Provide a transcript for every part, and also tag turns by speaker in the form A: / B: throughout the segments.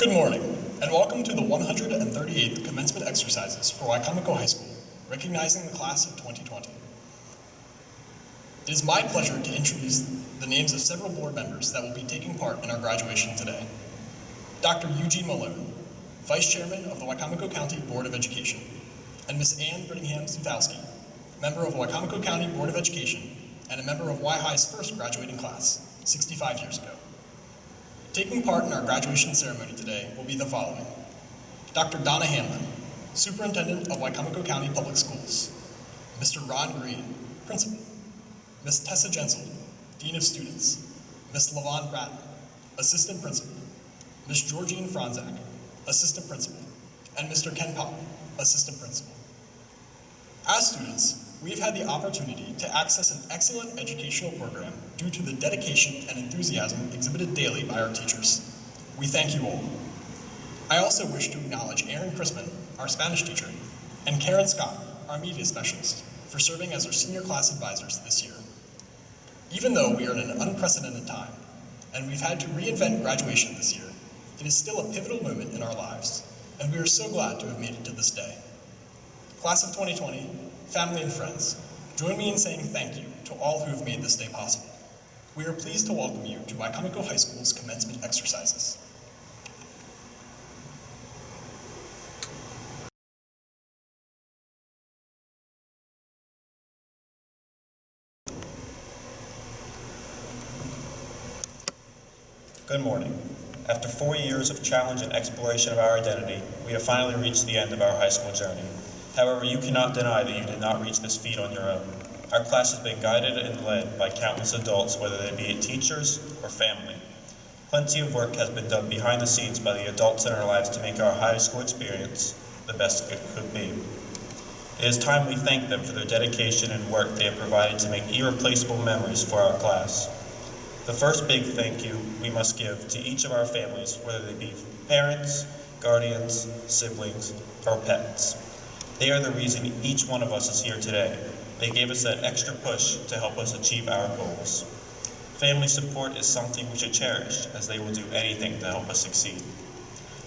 A: Good morning, and welcome to the 138th Commencement Exercises for Wicomico High School, recognizing the class of 2020. It is my pleasure to introduce the names of several board members that will be taking part in our graduation today. Dr. Eugene Malone, Vice Chairman of the Wicomico County Board of Education, and Ms. Ann Brittingham-Zufowski, member of Wicomico County Board of Education and a member of Y-High's first graduating class, 65 years ago. Taking part in our graduation ceremony today will be the following: Dr. Donna Hanlon, Superintendent of Wicomico County Public Schools; Mr. Ron Green, Principal; Ms. Tessa Jensel, Dean of Students; Ms. LaVon Bratton, Assistant Principal; Ms. Georgine Franzak, Assistant Principal; and Mr. Ken Pop, Assistant Principal. As students, we've had the opportunity to access an excellent educational program due to the dedication and enthusiasm exhibited daily by our teachers. We thank you all. I also wish to acknowledge Aaron Chrisman, our Spanish teacher, and Karen Scott, our media specialist, for serving as our senior class advisors this year. Even though we are in an unprecedented time, and we've had to reinvent graduation this year, it is still a pivotal moment in our lives, and we are so glad to have made it to this day. Class of 2020, family and friends, join me in saying thank you to all who have made this day possible. We are pleased to welcome you to Wicomico High School's commencement exercises.
B: Good morning. After 4 years of challenge and exploration of our identity, we have finally reached the end of our high school journey. However, you cannot deny that you did not reach this feat on your own. Our class has been guided and led by countless adults, whether they be teachers or family. Plenty of work has been done behind the scenes by the adults in our lives to make our high school experience the best it could be. It is time we thank them for their dedication and work they have provided to make irreplaceable memories for our class. The first big thank you we must give to each of our families, whether they be parents, guardians, siblings, or pets. They are the reason each one of us is here today. They gave us that extra push to help us achieve our goals. Family support is something we should cherish, as they will do anything to help us succeed.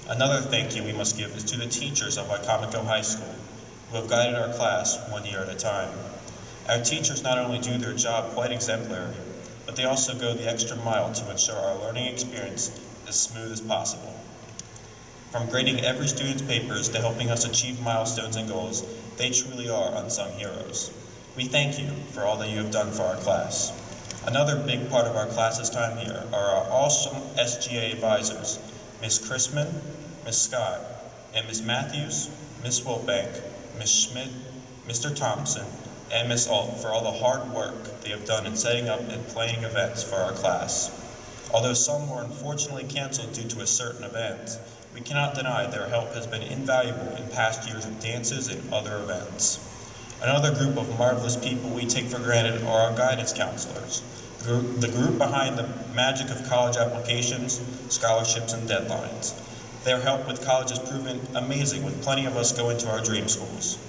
B: Another thank you we must give is to the teachers of Wicomico High School, who have guided our class 1 year at a time. Our teachers not only do their job quite exemplary, but they also go the extra mile to ensure our learning experience is as smooth as possible. From grading every student's papers to helping us achieve milestones and goals, they truly are unsung heroes. We thank you for all that you have done for our class. Another big part of our class's time here are our awesome SGA advisors, Ms. Chrisman, Ms. Scott, and Ms. Matthews, Ms. Wilbank, Ms. Schmidt, Mr. Thompson, and Ms. Alt for all the hard work they have done in setting up and planning events for our class. Although some were unfortunately canceled due to a certain event, we cannot deny their help has been invaluable in past years of dances and other events. Another group of marvelous people we take for granted are our guidance counselors, the group behind the magic of college applications, scholarships, and deadlines. Their help with college has proven amazing, with plenty of us going to our dream schools.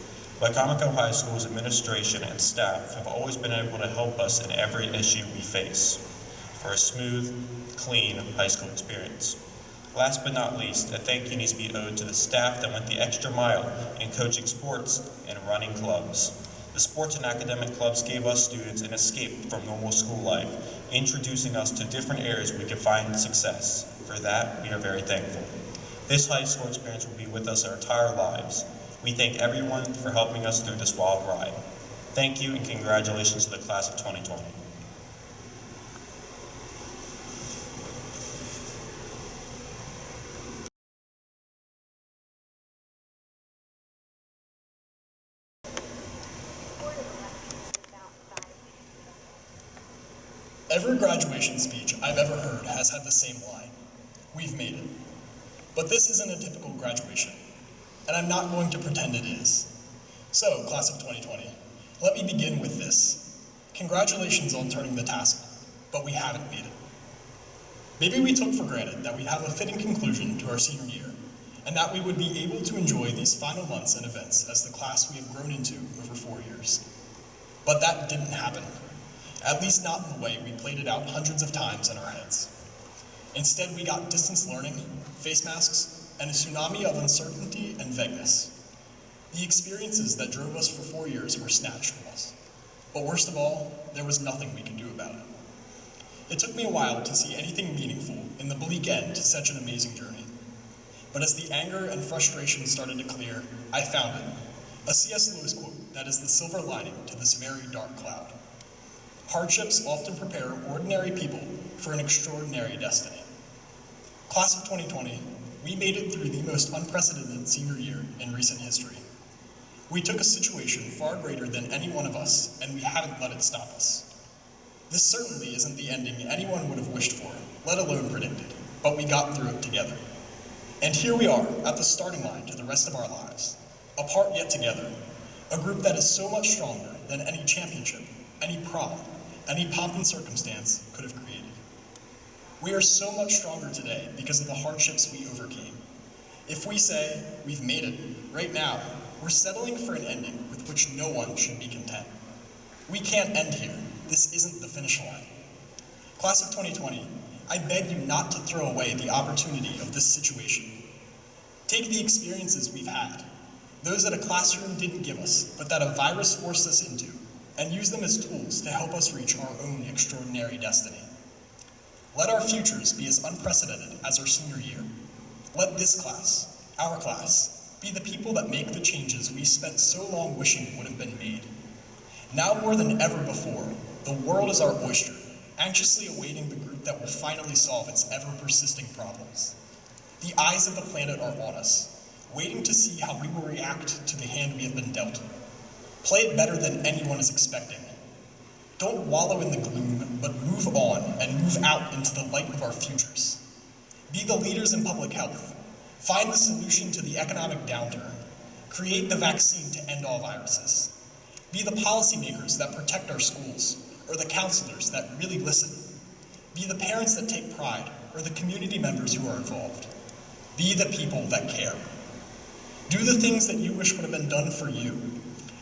B: Wicomico High School's administration and staff have always been able to help us in every issue we face for a smooth, clean high school experience. Last but not least, a thank you needs to be owed to the staff that went the extra mile in coaching sports and running clubs. The sports and academic clubs gave us students an escape from normal school life, introducing us to different areas we could find success. For that, we are very thankful. This high school experience will be with us our entire lives. We thank everyone for helping us through this wild ride. Thank you and congratulations to the class of 2020.
A: Every graduation speech I've ever heard has had the same line: "We've made it." But this isn't a typical graduation, and I'm not going to pretend it is. So, class of 2020, let me begin with this. Congratulations on turning the tassel, but we haven't made it. Maybe we took for granted that we'd have a fitting conclusion to our senior year, and that we would be able to enjoy these final months and events as the class we have grown into over 4 years. But that didn't happen. At least not in the way we played it out hundreds of times in our heads. Instead, we got distance learning, face masks, and a tsunami of uncertainty and vagueness. The experiences that drove us for 4 years were snatched from us. But worst of all, there was nothing we could do about it. It took me a while to see anything meaningful in the bleak end to such an amazing journey. But as the anger and frustration started to clear, I found it. A C.S. Lewis quote that is the silver lining to this very dark cloud. Hardships often prepare ordinary people for an extraordinary destiny. Class of 2020, we made it through the most unprecedented senior year in recent history. We took a situation far greater than any one of us, and we haven't let it stop us. This certainly isn't the ending anyone would have wished for, let alone predicted, but we got through it together. And here we are, at the starting line to the rest of our lives, apart yet together, a group that is so much stronger than any championship, any prom, any pomp and circumstance could have created. We are so much stronger today because of the hardships we overcame. If we say, we've made it, right now, we're settling for an ending with which no one should be content. We can't end here. This isn't the finish line. Class of 2020, I beg you not to throw away the opportunity of this situation. Take the experiences we've had, those that a classroom didn't give us, but that a virus forced us into, and use them as tools to help us reach our own extraordinary destiny. Let our futures be as unprecedented as our senior year. Let this class, our class, be the people that make the changes we spent so long wishing would have been made. Now more than ever before, the world is our oyster, anxiously awaiting the group that will finally solve its ever-persisting problems. The eyes of the planet are on us, waiting to see how we will react to the hand we have been dealt. Play it better than anyone is expecting. Don't wallow in the gloom, but move on and move out into the light of our futures. Be the leaders in public health. Find the solution to the economic downturn. Create the vaccine to end all viruses. Be the policymakers that protect our schools, or the counselors that really listen. Be the parents that take pride, or the community members who are involved. Be the people that care. Do the things that you wish would have been done for you,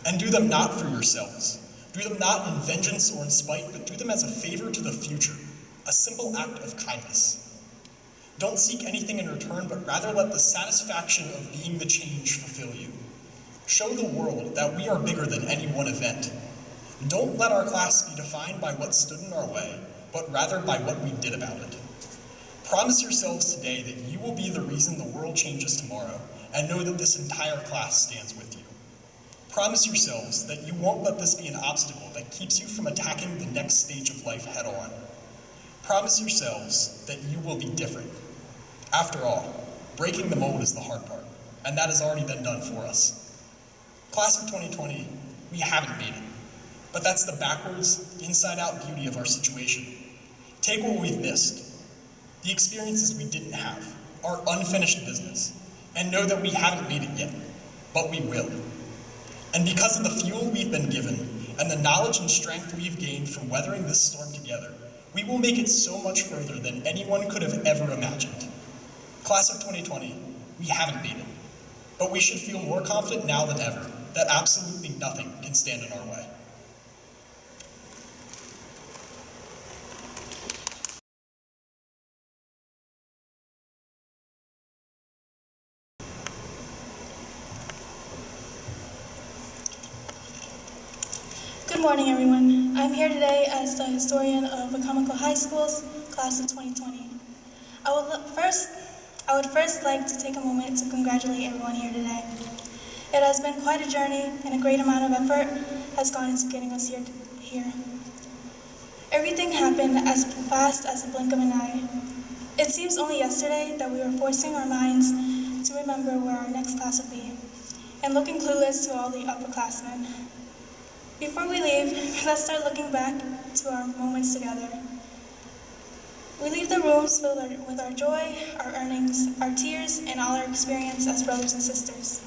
A: and do them not for yourselves. Do them not in vengeance or in spite, but do them as a favor to the future, a simple act of kindness. Don't seek anything in return, but rather let the satisfaction of being the change fulfill you. Show the world that we are bigger than any one event. Don't let our class be defined by what stood in our way, but rather by what we did about it. Promise yourselves today that you will be the reason the world changes tomorrow, and know that this entire class stands with you. Promise yourselves that you won't let this be an obstacle that keeps you from attacking the next stage of life head on. Promise yourselves that you will be different. After all, breaking the mold is the hard part, and that has already been done for us. Class of 2020, we haven't made it, but that's the backwards, inside-out beauty of our situation. Take what we've missed, the experiences we didn't have, our unfinished business, and know that we haven't made it yet, but we will. And because of the fuel we've been given and the knowledge and strength we've gained from weathering this storm together, we will make it so much further than anyone could have ever imagined. Class of 2020, we haven't made it, but we should feel more confident now than ever that absolutely nothing can stand in our way.
C: Good morning, everyone. I'm here today as the historian of Wicomico High School's class of 2020. I would first like to take a moment to congratulate everyone here today. It has been quite a journey, and a great amount of effort has gone into getting us here. Everything happened as fast as a blink of an eye. It seems only yesterday that we were forcing our minds to remember where our next class would be, and looking clueless to all the upperclassmen. Before we leave, let's start looking back to our moments together. We leave the rooms filled with our joy, our earnings, our tears, and all our experience as brothers and sisters.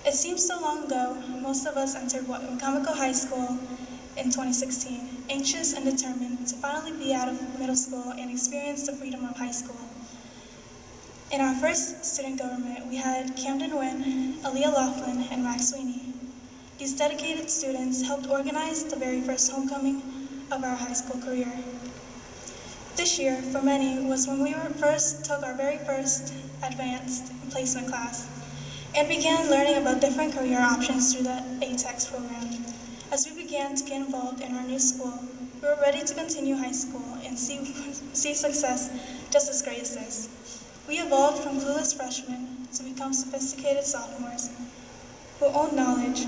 C: It seems so long ago, most of us entered Wicomico High School in 2016, anxious and determined to finally be out of middle school and experience the freedom of high school. In our first student government, we had Camden Wynn, Aaliyah Laughlin, and Max Sweeney. These dedicated students helped organize the very first homecoming of our high school career. This year, for many, was when we took our very first advanced placement class and began learning about different career options through the ATEX program. As we began to get involved in our new school, we were ready to continue high school and see success just as great as this. We evolved from clueless freshmen to become sophisticated sophomores who owned knowledge.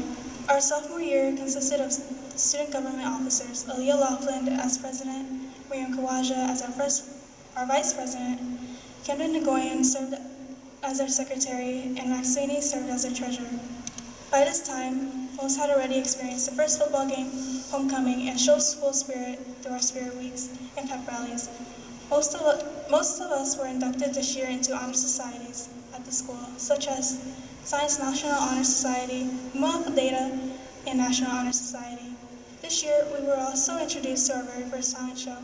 C: Our sophomore year consisted of student government officers, Aaliyah Laughlin as president, Miriam Kawaja as our vice president, Camden Nagoyan served as our secretary, and Max Sweeney served as our treasurer. By this time, most had already experienced the first football game, homecoming, and showed school spirit through our spirit weeks and pep rallies. Most of us were inducted this year into honor societies at the school, such as Science National Honor Society, Alpha Data, and National Honor Society. This year, we were also introduced to our very first talent show.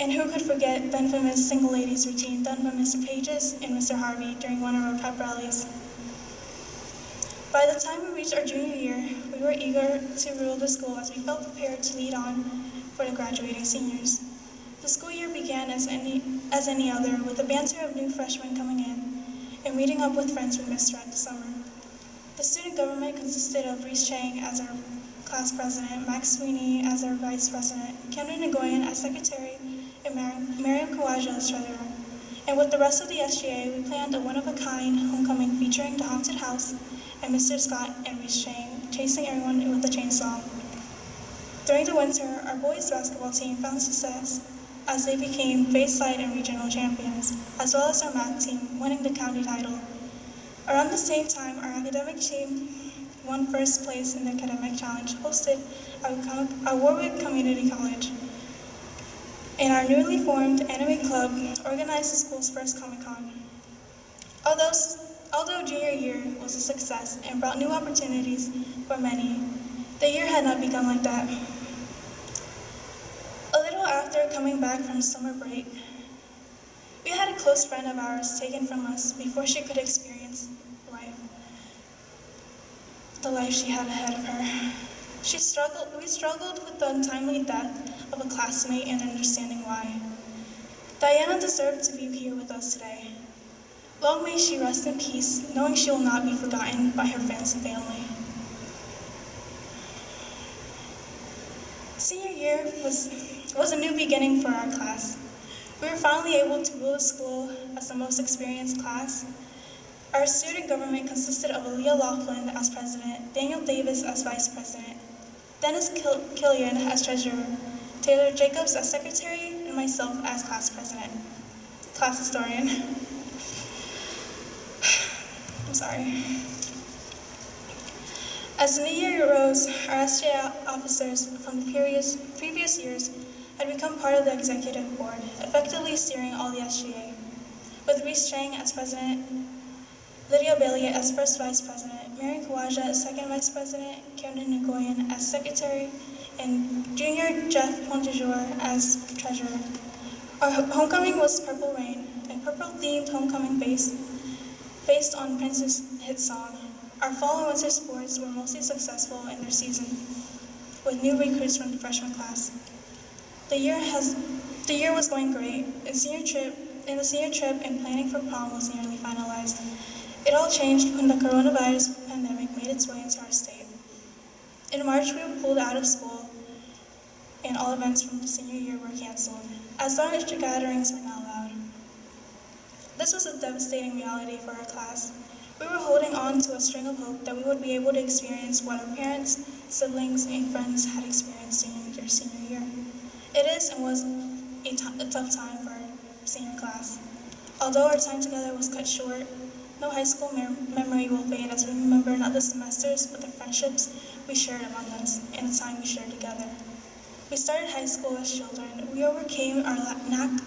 C: And who could forget the infamous single ladies routine done by Mr. Pages and Mr. Harvey during one of our pep rallies. By the time we reached our junior year, we were eager to rule the school as we felt prepared to lead on for the graduating seniors. The school year began as any other, with the banter of new freshmen coming in and meeting up with friends we missed throughout the summer. The student government consisted of Reese Chang as our class president, Max Sweeney as our vice president, Camden Nagoyan as secretary, and Miriam Kawaja as treasurer. And with the rest of the SGA, we planned a one-of-a-kind homecoming featuring the haunted house and Mr. Scott and Reese Chang chasing everyone with a chainsaw. During the winter, our boys basketball team found success as they became Bayside and regional champions, as well as our math team winning the county title. Around the same time, our academic team won first place in the academic challenge hosted at Warwick Community College. And our newly formed anime club organized the school's first Comic-Con. Although junior year was a success and brought new opportunities for many, the year had not begun like that. A little after coming back from summer break, we had a close friend of ours taken from us before she could experience the life she had ahead of her. We struggled with the untimely death of a classmate and understanding why. Diana deserved to be here with us today. Long may she rest in peace, knowing she will not be forgotten by her friends and family. Senior year was a new beginning for our class. We were finally able to rule the school as the most experienced class. Our student government consisted of Aaliyah Laughlin as president, Daniel Davis as vice president, Dennis Killian as treasurer, Taylor Jacobs as secretary, and myself as class president, class historian. I'm sorry. As the new year rose, our SGA officers from the previous years had become part of the executive board, effectively steering all the SGA. With Reese Chang as president, Lydia Bailey as first vice president, Miriam Kawaja as second vice president, Camden Nagoyan as secretary, and junior Jeff Pontejour as treasurer. Our homecoming was Purple Rain, a purple-themed homecoming based on Prince's hit song. Our fall and winter sports were mostly successful in their season, with new recruits from the freshman class. The year was going great, and the senior trip and planning for prom was nearly finalized. It all changed when the coronavirus pandemic made its way into our state. In March, we were pulled out of school, and all events from the senior year were canceled, as large gatherings were not allowed. This was a devastating reality for our class. We were holding on to a string of hope that we would be able to experience what our parents, siblings, and friends had experienced during their senior year. It is and was a tough time for our senior class. Although our time together was cut short, no high school memory will fade as we remember not the semesters, but the friendships we shared among us and the time we shared together. We started high school as children. We overcame our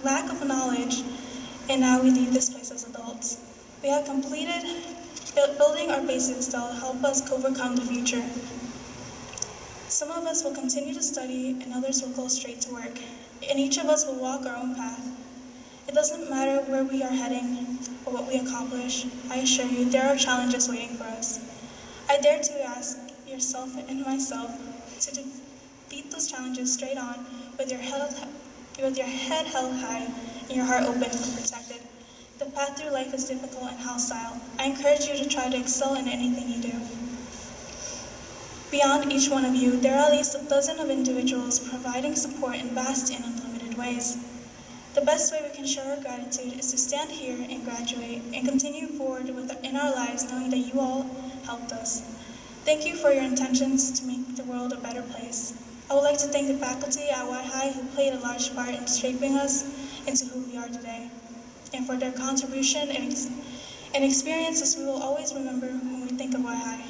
C: lack of knowledge, and now we leave this place as adults. We have completed building our basics that will help us overcome the future. Some of us will continue to study, and others will go straight to work, and each of us will walk our own path. It doesn't matter where we are heading or what we accomplish. I assure you, there are challenges waiting for us. I dare to ask yourself and myself to defeat those challenges straight on with your head You're with your head held high and your heart open and protected. The path through life is difficult and hostile. I encourage you to try to excel in anything you do. Beyond each one of you, there are at least a dozen of individuals providing support in vast and unlimited ways. The best way we can show our gratitude is to stand here and graduate and continue forward in our lives knowing that you all helped us. Thank you for your intentions to make the world a better place. I would like to thank the faculty at Y High who played a large part in shaping us into who we are today, and for their contribution and experiences we will always remember when we think of Y High.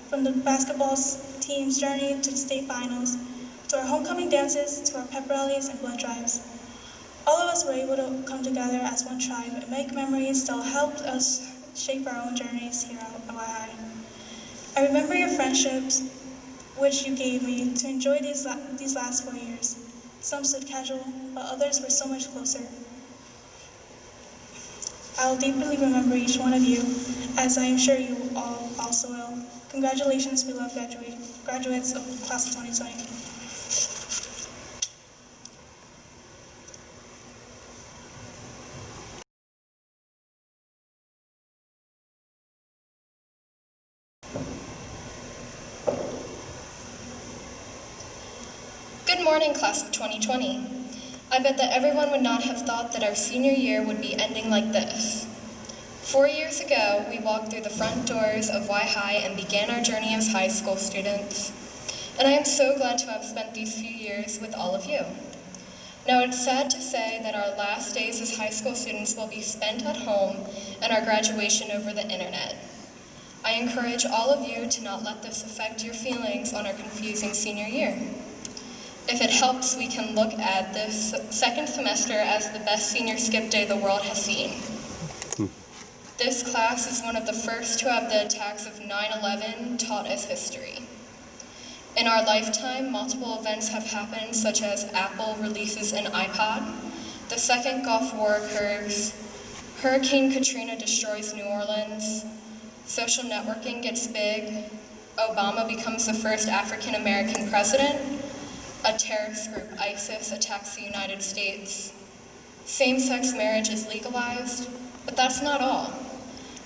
C: From the basketball team's journey to the state finals, to our homecoming dances, to our pep rallies and blood drives. All of us were able to come together as one tribe and make memories that will help us shape our own journeys here at Y High. I remember your friendships, which you gave me to enjoy these last 4 years. Some stood casual, but others were so much closer. I will deeply remember each one of you, as I am sure you all also will. Congratulations, beloved graduates of class of 2020.
D: Good morning, class of 2020. I bet that everyone would not have thought that our senior year would be ending like this. 4 years ago, we walked through the front doors of Y High and began our journey as high school students. And I am so glad to have spent these few years with all of you. Now, it's sad to say that our last days as high school students will be spent at home and our graduation over the internet. I encourage all of you to not let this affect your feelings on our confusing senior year. If it helps, we can look at this second semester as the best senior skip day the world has seen. This class is one of the first to have the attacks of 9/11 taught as history. In our lifetime, multiple events have happened, such as Apple releases an iPod, the second Gulf War occurs, Hurricane Katrina destroys New Orleans, social networking gets big, Obama becomes the first African American president, a terrorist group, ISIS, attacks the United States, same-sex marriage is legalized, but that's not all.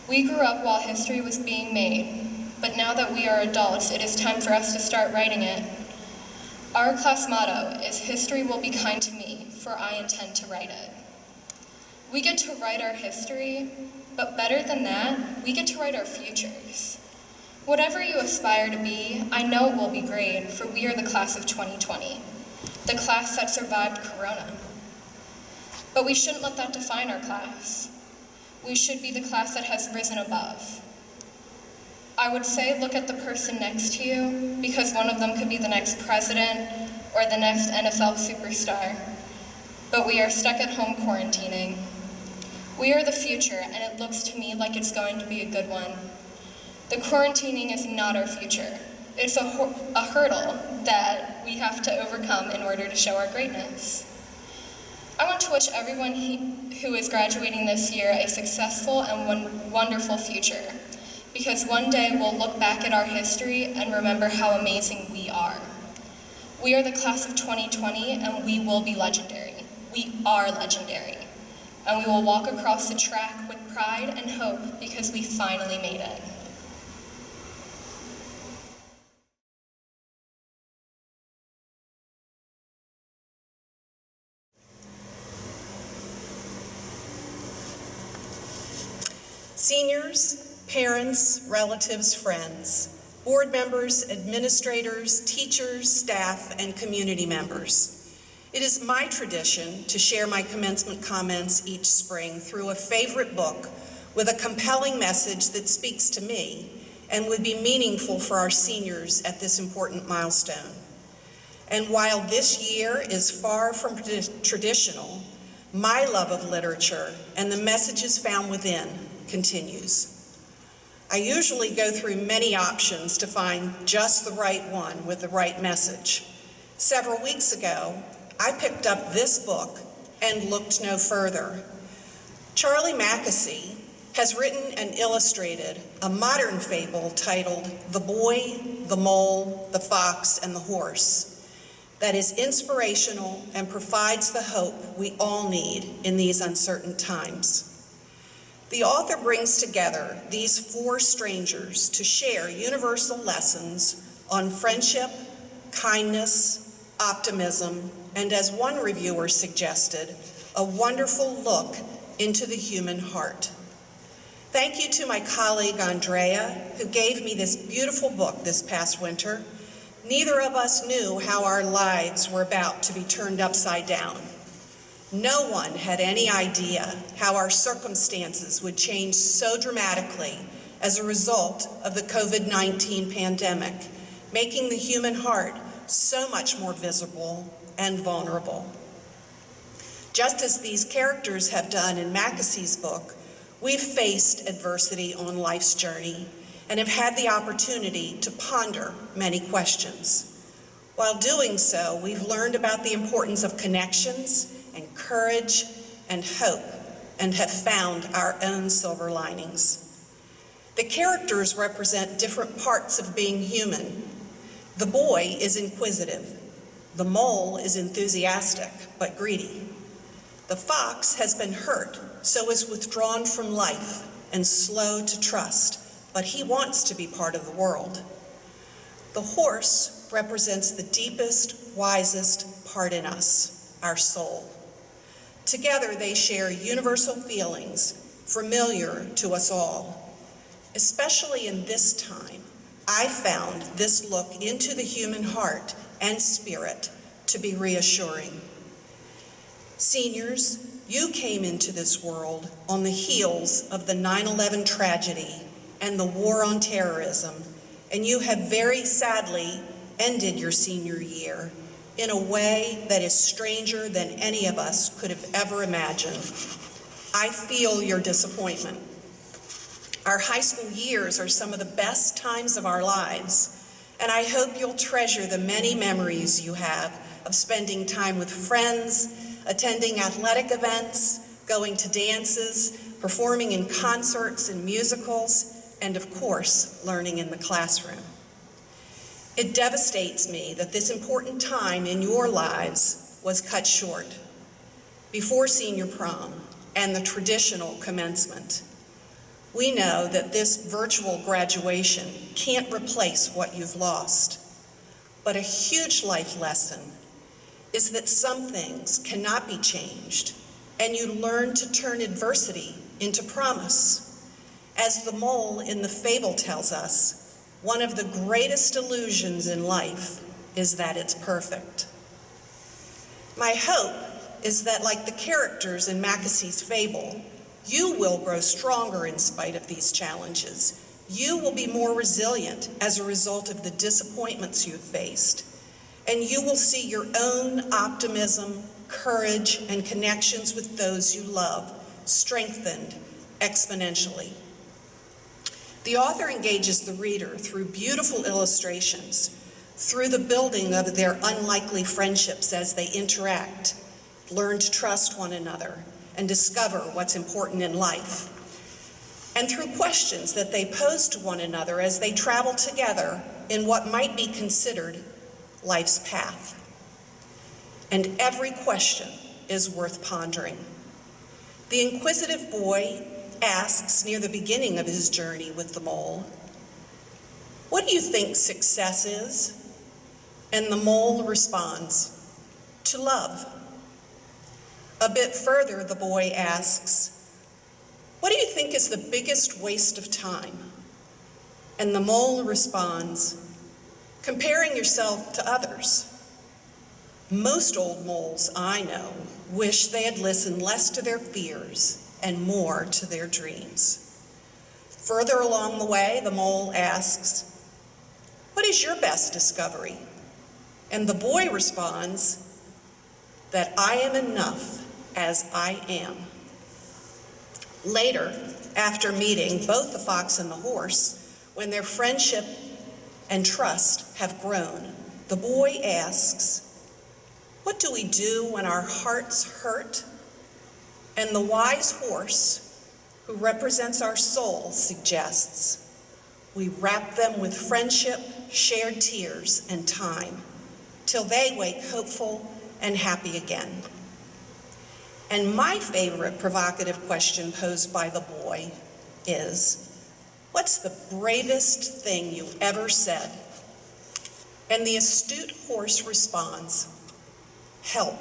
D: We grew up while history was being made, but now that we are adults, it is time for us to start writing it. Our class motto is, "History will be kind to me, for I intend to write it." We get to write our history, but better than that, we get to write our futures. Whatever you aspire to be, I know it will be great, for we are the class of 2020, the class that survived Corona. But we shouldn't let that define our class. We should be the class that has risen above. I would say look at the person next to you, because one of them could be the next president or the next NFL superstar. But we are stuck at home quarantining. We are the future, and it looks to me like it's going to be a good one. The quarantining is not our future. It's a hurdle that we have to overcome in order to show our greatness. I want to wish everyone who is graduating this year a successful and wonderful future, because one day we'll look back at our history and remember how amazing we are. We are the class of 2020, and we will be legendary. We are legendary, and we will walk across the track with pride and hope because we finally made it.
E: Seniors, parents, relatives, friends, board members, administrators, teachers, staff, and community members. It is my tradition to share my commencement comments each spring through a favorite book with a compelling message that speaks to me and would be meaningful for our seniors at this important milestone. And while this year is far from traditional, my love of literature and the messages found within continues. I usually go through many options to find just the right one with the right message. Several weeks ago, I picked up this book and looked no further. Charlie Mackesy has written and illustrated a modern fable titled The Boy, the Mole, the Fox, and the Horse that is inspirational and provides the hope we all need in these uncertain times. The author brings together these four strangers to share universal lessons on friendship, kindness, optimism, and as one reviewer suggested, a wonderful look into the human heart. Thank you to my colleague Andrea, who gave me this beautiful book this past winter. Neither of us knew how our lives were about to be turned upside down. No one had any idea how our circumstances would change so dramatically as a result of the COVID-19 pandemic, making the human heart so much more visible and vulnerable. Just as these characters have done in Mackessy's book, we've faced adversity on life's journey and have had the opportunity to ponder many questions. While doing so, we've learned about the importance of connections and courage and hope, and have found our own silver linings. The characters represent different parts of being human. The boy is inquisitive. The mole is enthusiastic but greedy. The fox has been hurt, so is withdrawn from life and slow to trust, but he wants to be part of the world. The horse represents the deepest, wisest part in us, our soul. Together they share universal feelings, familiar to us all. Especially in this time, I found this look into the human heart and spirit to be reassuring. Seniors, you came into this world on the heels of the 9/11 tragedy and the war on terrorism, and you have very sadly ended your senior year in a way that is stranger than any of us could have ever imagined. I feel your disappointment. Our high school years are some of the best times of our lives, and I hope you'll treasure the many memories you have of spending time with friends, attending athletic events, going to dances, performing in concerts and musicals, and of course, learning in the classroom. It devastates me that this important time in your lives was cut short before senior prom and the traditional commencement. We know that this virtual graduation can't replace what you've lost, but a huge life lesson is that some things cannot be changed, and you learn to turn adversity into promise. As the mole in the fable tells us, one of the greatest illusions in life is that it's perfect. My hope is that, like the characters in Mackessy's fable, you will grow stronger in spite of these challenges. You will be more resilient as a result of the disappointments you've faced, and you will see your own optimism, courage, and connections with those you love strengthened exponentially. The author engages the reader through beautiful illustrations, through the building of their unlikely friendships as they interact, learn to trust one another, and discover what's important in life, and through questions that they pose to one another as they travel together in what might be considered life's path. And every question is worth pondering. The inquisitive boy asks near the beginning of his journey with the mole, "What do you think success is?" And the mole responds, "To love." A bit further, the boy asks, "What do you think is the biggest waste of time?" And the mole responds, "Comparing yourself to others." Most old moles I know wish they had listened less to their fears and more to their dreams. Further along the way, the mole asks, "What is your best discovery?" And the boy responds, "That I am enough as I am." Later, after meeting both the fox and the horse, when their friendship and trust have grown, the boy asks, "What do we do when our hearts hurt?" And the wise horse, who represents our soul, suggests, "We wrap them with friendship, shared tears, and time till they wake hopeful and happy again. And my favorite provocative question posed by the boy is, what's the bravest thing you ever said? And the astute horse responds, help.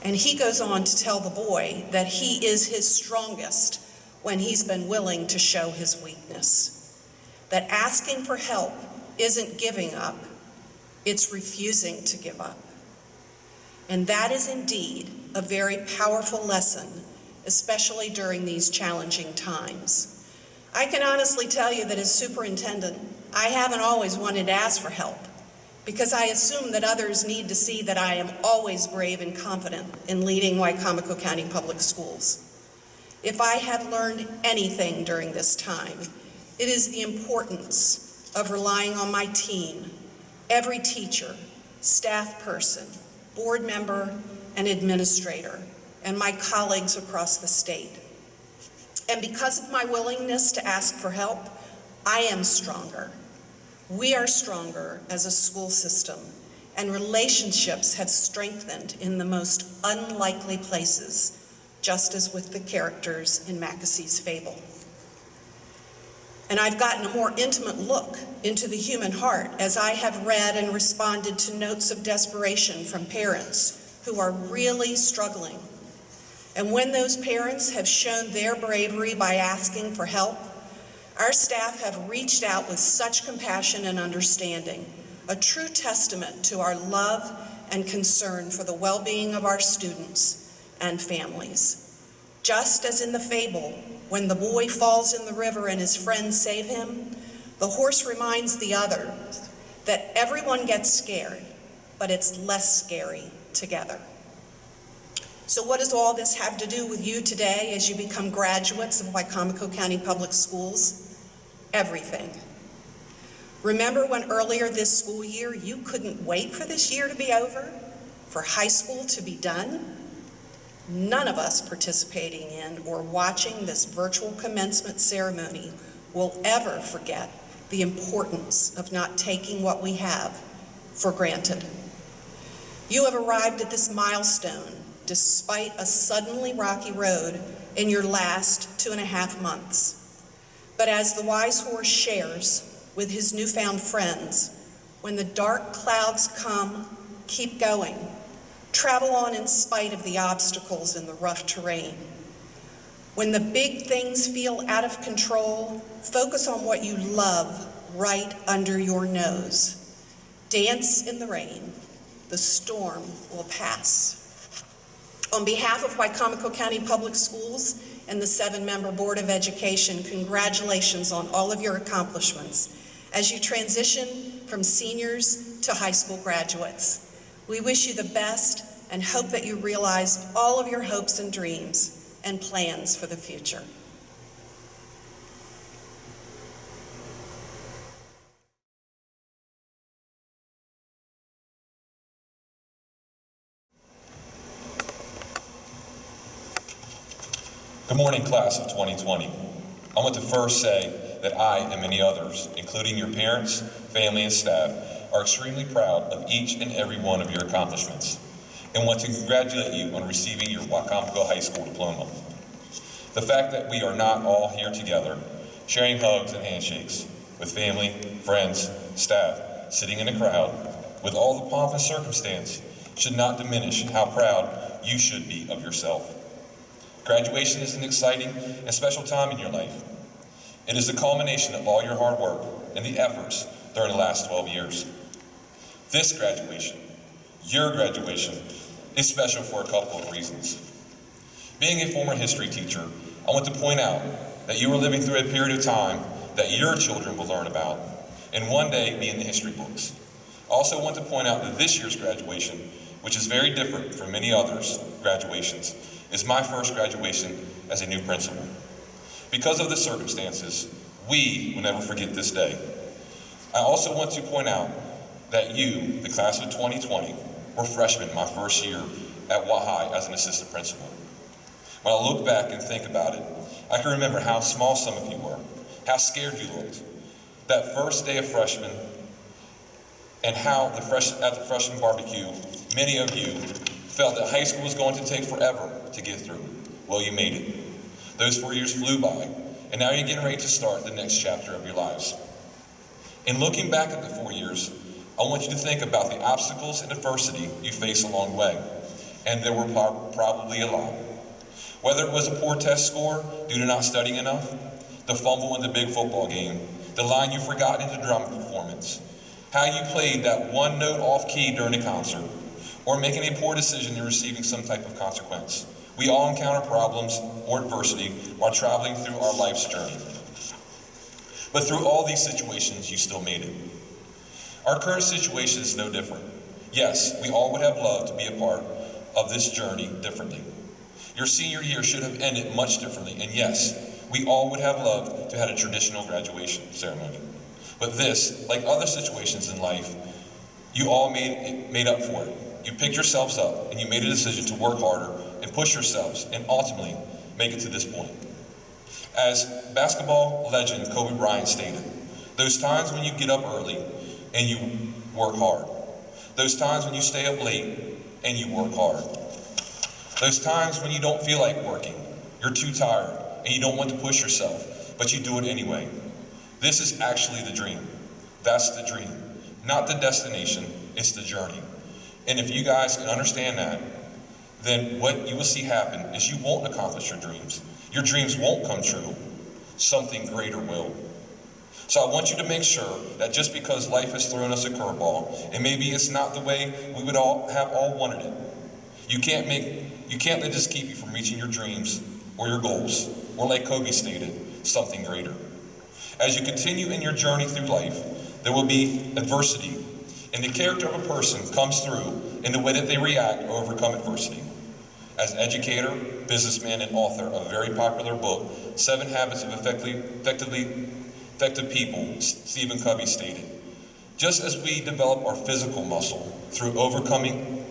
E: And he goes on to tell the boy that he is his strongest when he's been willing to show his weakness. That asking for help isn't giving up, it's refusing to give up. And that is indeed a very powerful lesson, especially during these challenging times. I can honestly tell you that as superintendent, I haven't always wanted to ask for help, because I assume that others need to see that I am always brave and confident in leading Wicomico County Public Schools. If I have learned anything during this time, it is the importance of relying on my team, every teacher, staff person, board member, and administrator, and my colleagues across the state. And because of my willingness to ask for help, I am stronger. We are stronger as a school system, and relationships have strengthened in the most unlikely places, just as with the characters in Mackesie's fable. And I've gotten a more intimate look into the human heart as I have read and responded to notes of desperation from parents who are really struggling. And when those parents have shown their bravery by asking for help, our staff have reached out with such compassion and understanding, a true testament to our love and concern for the well-being of our students and families. Just as in the fable, when the boy falls in the river and his friends save him, the horse reminds the others that everyone gets scared, but it's less scary together. So what does all this have to do with you today as you become graduates of Wicomico County Public Schools? Everything. Remember when earlier this school year you couldn't wait for this year to be over, for high school to be done? None of us participating in or watching this virtual commencement ceremony will ever forget the importance of not taking what we have for granted. You have arrived at this milestone despite a suddenly rocky road in your last 2.5 months. But as the wise horse shares with his newfound friends, when the dark clouds come, keep going. Travel on in spite of the obstacles and the rough terrain. When the big things feel out of control, focus on what you love right under your nose. Dance in the rain. The storm will pass. On behalf of Wicomico County Public Schools and the 7-member Board of Education, congratulations on all of your accomplishments as you transition from seniors to high school graduates. We wish you the best and hope that you realize all of your hopes and dreams and plans for the future.
F: Good morning, class of 2020. I want to first say that I and many others, including your parents, family, and staff, are extremely proud of each and every one of your accomplishments and want to congratulate you on receiving your Wicomico High School diploma. The fact that we are not all here together, sharing hugs and handshakes with family, friends, staff, sitting in a crowd, with all the pomp and circumstance, should not diminish how proud you should be of yourself. Graduation is an exciting and special time in your life. It is the culmination of all your hard work and the efforts during the last 12 years. This graduation, your graduation, is special for a couple of reasons. Being a former history teacher, I want to point out that you are living through a period of time that your children will learn about and one day be in the history books. I also want to point out that this year's graduation, which is very different from many others' graduations, is my first graduation as a new principal. Because of the circumstances, we will never forget this day. I also want to point out that you, the class of 2020, were freshmen my first year at Wahai as an assistant principal. When I look back and think about it, I can remember how small some of you were, how scared you looked. That first day of freshman, and how at the freshman barbecue, many of you felt that high school was going to take forever to get through. Well, you made it. Those 4 years flew by, and now you're getting ready to start the next chapter of your lives. In looking back at the 4 years, I want you to think about the obstacles and adversity you faced along the way, and there were probably a lot. Whether it was a poor test score due to not studying enough, the fumble in the big football game, the line you forgot in the drama performance, how you played that one note off key during a concert, or making a poor decision and receiving some type of consequence. We all encounter problems or adversity while traveling through our life's journey. But through all these situations, you still made it. Our current situation is no different. Yes, we all would have loved to be a part of this journey differently. Your senior year should have ended much differently, and yes, we all would have loved to have had a traditional graduation ceremony. But this, like other situations in life, you all made up for it. You picked yourselves up, and you made a decision to work harder and push yourselves, and ultimately make it to this point. As basketball legend Kobe Bryant stated, those times when you get up early and you work hard. Those times when you stay up late and you work hard. Those times when you don't feel like working, you're too tired, and you don't want to push yourself, but you do it anyway. This is actually the dream. That's the dream. Not the destination, it's the journey. And if you guys can understand that, then what you will see happen is you won't accomplish your dreams. Your dreams won't come true. Something greater will. So I want you to make sure that just because life has thrown us a curveball, and maybe it's not the way we would all wanted it, you can't let this keep you from reaching your dreams or your goals, or like Kobe stated, something greater. As you continue in your journey through life, there will be adversity, and the character of a person comes through in the way that they react or overcome adversity. As educator, businessman, and author of a very popular book, 7 Habits of Effective People, Stephen Covey stated, just as we develop our physical muscle through overcoming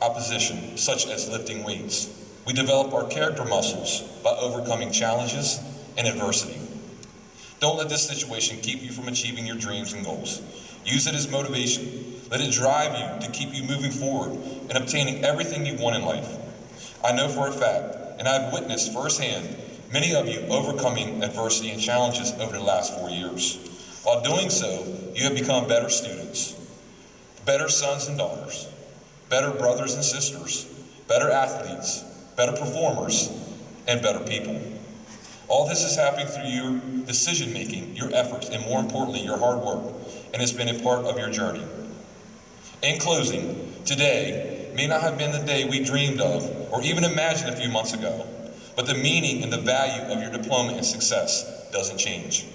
F: opposition, such as lifting weights, we develop our character muscles by overcoming challenges and adversity. Don't let this situation keep you from achieving your dreams and goals. Use it as motivation. Let it drive you to keep you moving forward and obtaining everything you want in life. I know for a fact, and I've witnessed firsthand, many of you overcoming adversity and challenges over the last 4 years. While doing so, you have become better students, better sons and daughters, better brothers and sisters, better athletes, better performers, and better people. All this is happening through your decision-making, your efforts, and more importantly, your hard work, and it's been a part of your journey. In closing, today may not have been the day we dreamed of or even imagined a few months ago, but the meaning and the value of your diploma and success doesn't change.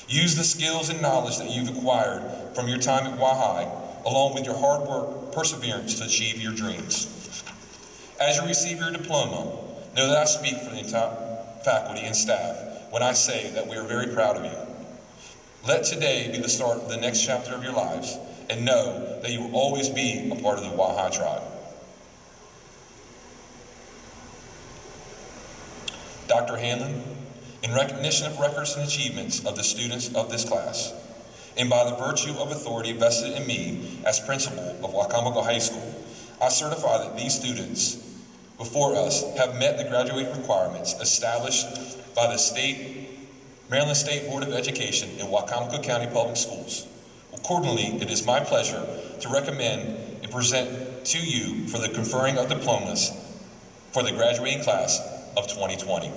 F: Use the skills and knowledge that you've acquired from your time at High, along with your hard work, perseverance to achieve your dreams. As you receive your diploma, know that I speak for the entire faculty and staff when I say that we are very proud of you. Let today be the start of the next chapter of your lives, and know that you will always be a part of the High tribe. Dr. Hanlon, in recognition of records and achievements of the students of this class, and by the virtue of authority vested in me as principal of Wicomico High School, I certify that these students before us have met the graduating requirements established by the Maryland State Board of Education in Wicomico County Public Schools. Accordingly, it is my pleasure to recommend and present to you for the conferring of diplomas for the graduating class of 2020.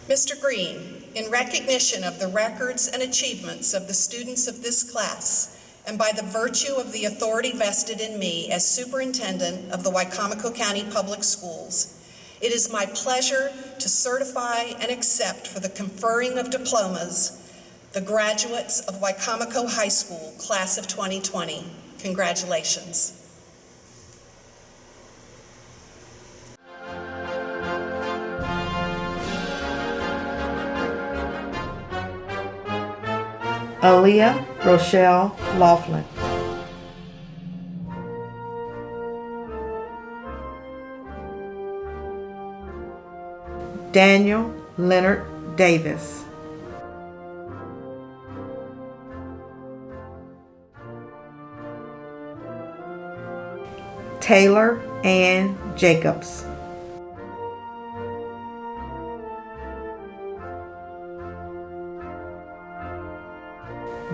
E: Mr. Green, in recognition of the records and achievements of the students of this class, and by the virtue of the authority vested in me as Superintendent of the Wicomico County Public Schools, it is my pleasure to certify and accept for the conferring of diplomas the graduates of Wicomico High School, Class of 2020. Congratulations.
G: Aaliyah Rochelle Laughlin. Daniel Leonard Davis. Taylor Ann Jacobs.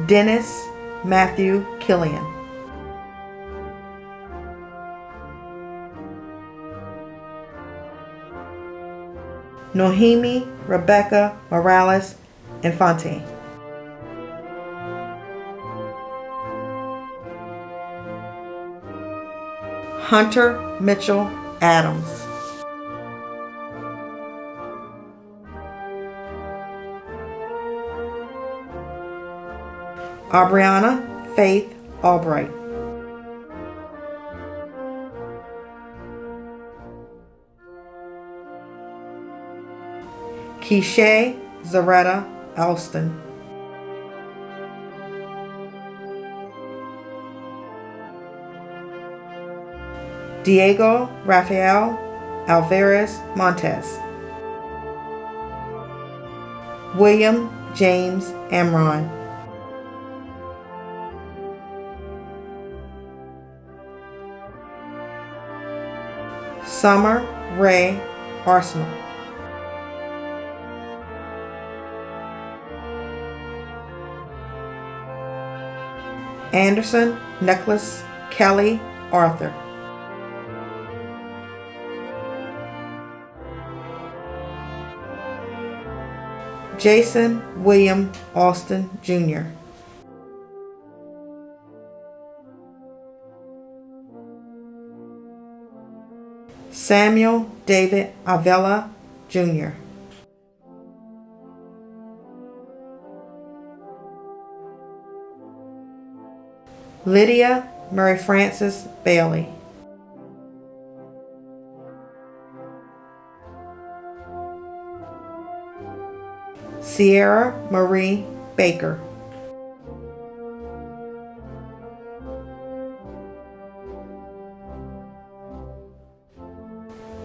G: Dennis Matthew Killian. Nohemi Rebecca Morales Infante. Hunter Mitchell Adams. Aubriana Faith Albright. Keisha Zaretta Alston. Diego Rafael Alvarez Montes. William James Amron. Summer Ray Arsenal. Anderson Nicholas Kelly Arthur. Jason William Austin Jr. Samuel David Avila Jr. Lydia Mary Frances Bailey. Sierra Marie Baker.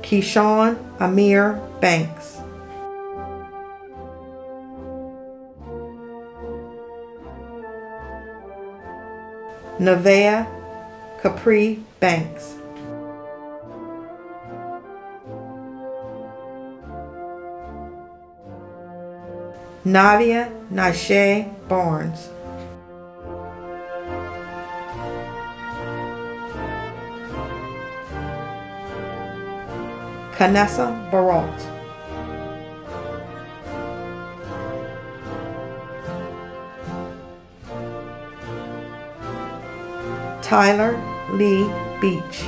G: Keyshawn Amir Banks. Nevaeh Capri Banks. Navia Nashe Barnes. Kanessa Baralt. Tyler Lee Beach.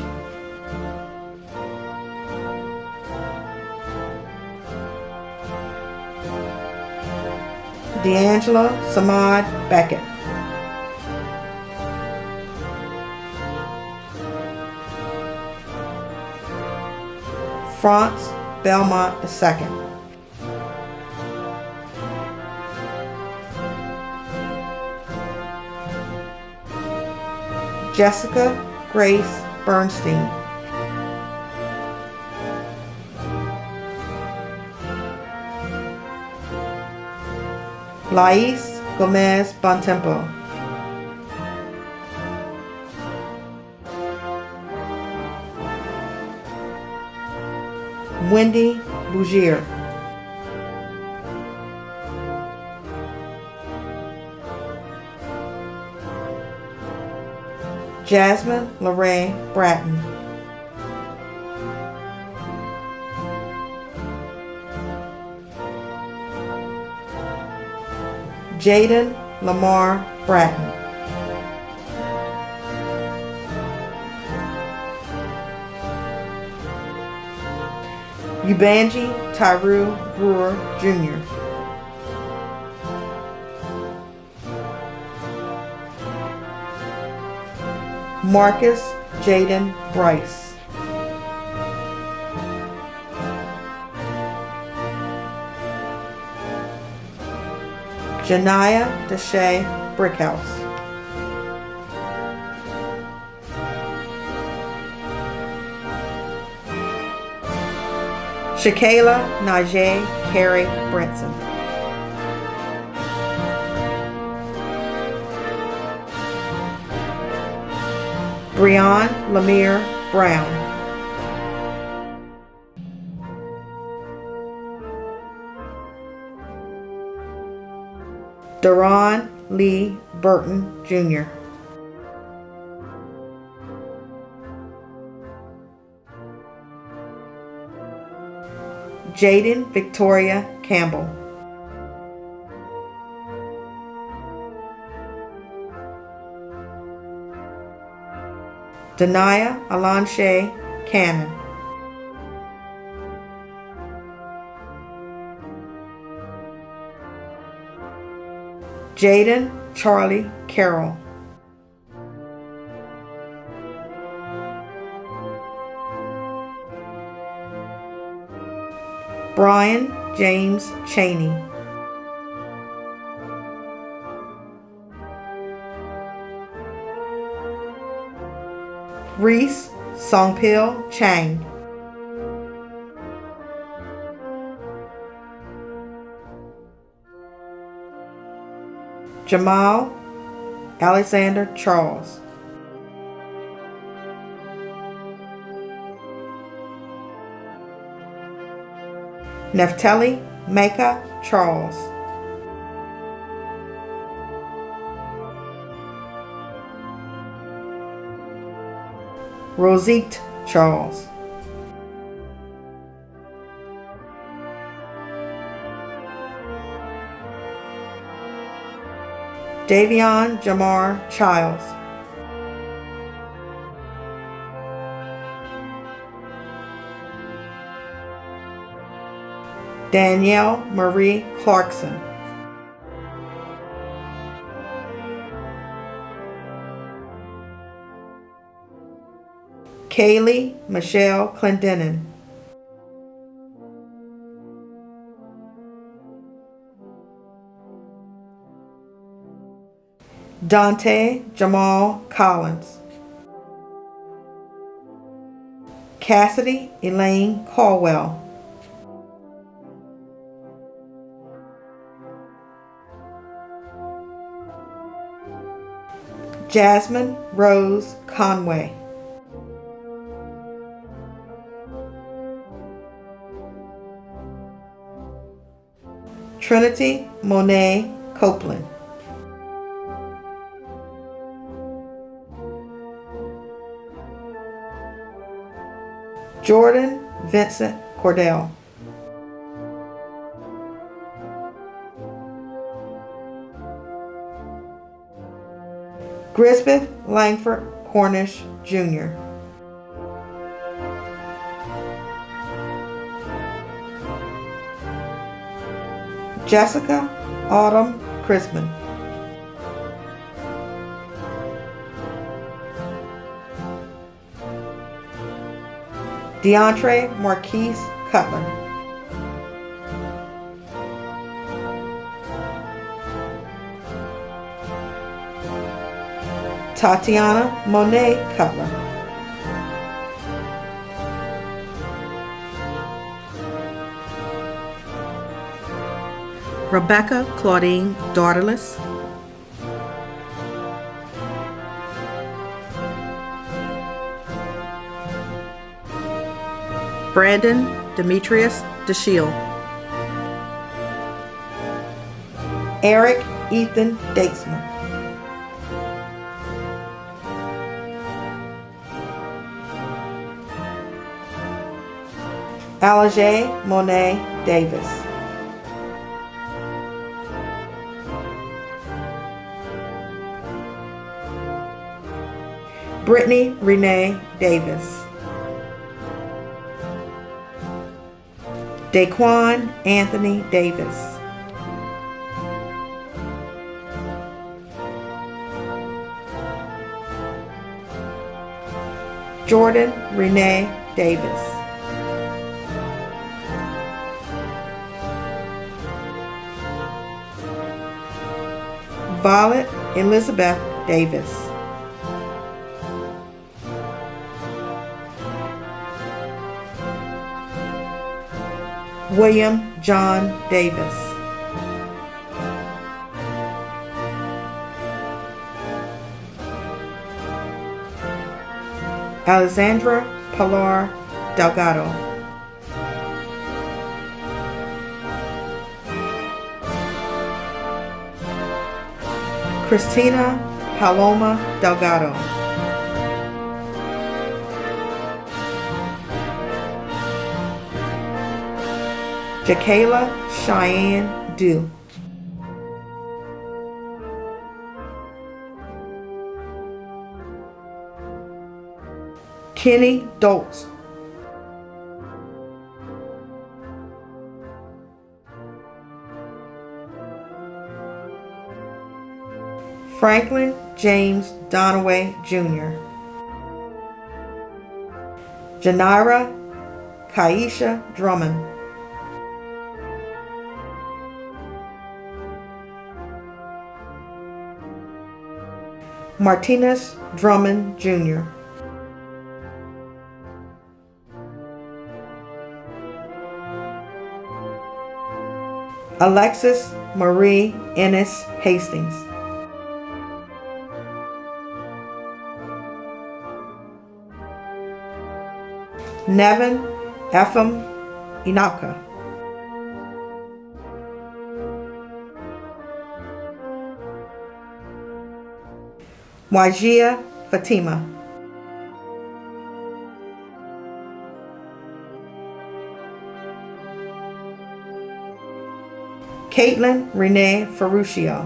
G: D'Angela Samad Beckett. France Belmont II. Jessica Grace Bernstein. Lais Gomez Bontempo. Wendy Bougier. Jasmine Lorraine Bratton. Jaden Lamar Bratton. Ubanji Tyru Brewer Jr. Marcus Jaden Bryce. Janiyah Deshay Brickhouse. Shakayla Najee Carey Brinson. Breon Lemire Brown. Deron Lee Burton, Jr. Jaden Victoria Campbell. Denia Alanshe Cannon. Jaden Charlie Carroll. Brian James Cheney. Reese Songpil Chang. Jamal Alexander Charles. Neftali Mecca Charles. Rosette Charles. Davion Jamar Childs. Danielle Marie Clarkson. Kaylee Michelle Clendenin. Dante Jamal Collins. Cassidy Elaine Caldwell. Jasmine Rose Conway. Trinity Monet Copeland. Jordan Vincent Cordell. Grisbeth Langford Cornish, Jr. Jessica Autumn Chrisman. DeAndre Marquise Cutler. Tatiana Monet Cutler. Rebecca Claudine Daughterless. Brandon Demetrius DeShiel. Eric Ethan Datesman. Alage Monet Davis. Brittany Renee Davis. Daquan Anthony Davis. Jordan Renee Davis. Violet Elizabeth Davis. William John Davis. Alexandra Pilar Delgado. Christina Paloma Delgado. Jakayla Cheyenne Dew. Kenny Doltz. Franklin James Donaway Jr. Janira Kaisha Drummond. Martinez Drummond Jr. Alexis Marie Ennis Hastings. Nevin Ephraim Inaka. Wajia Fatima. Caitlin Renee Ferruccio.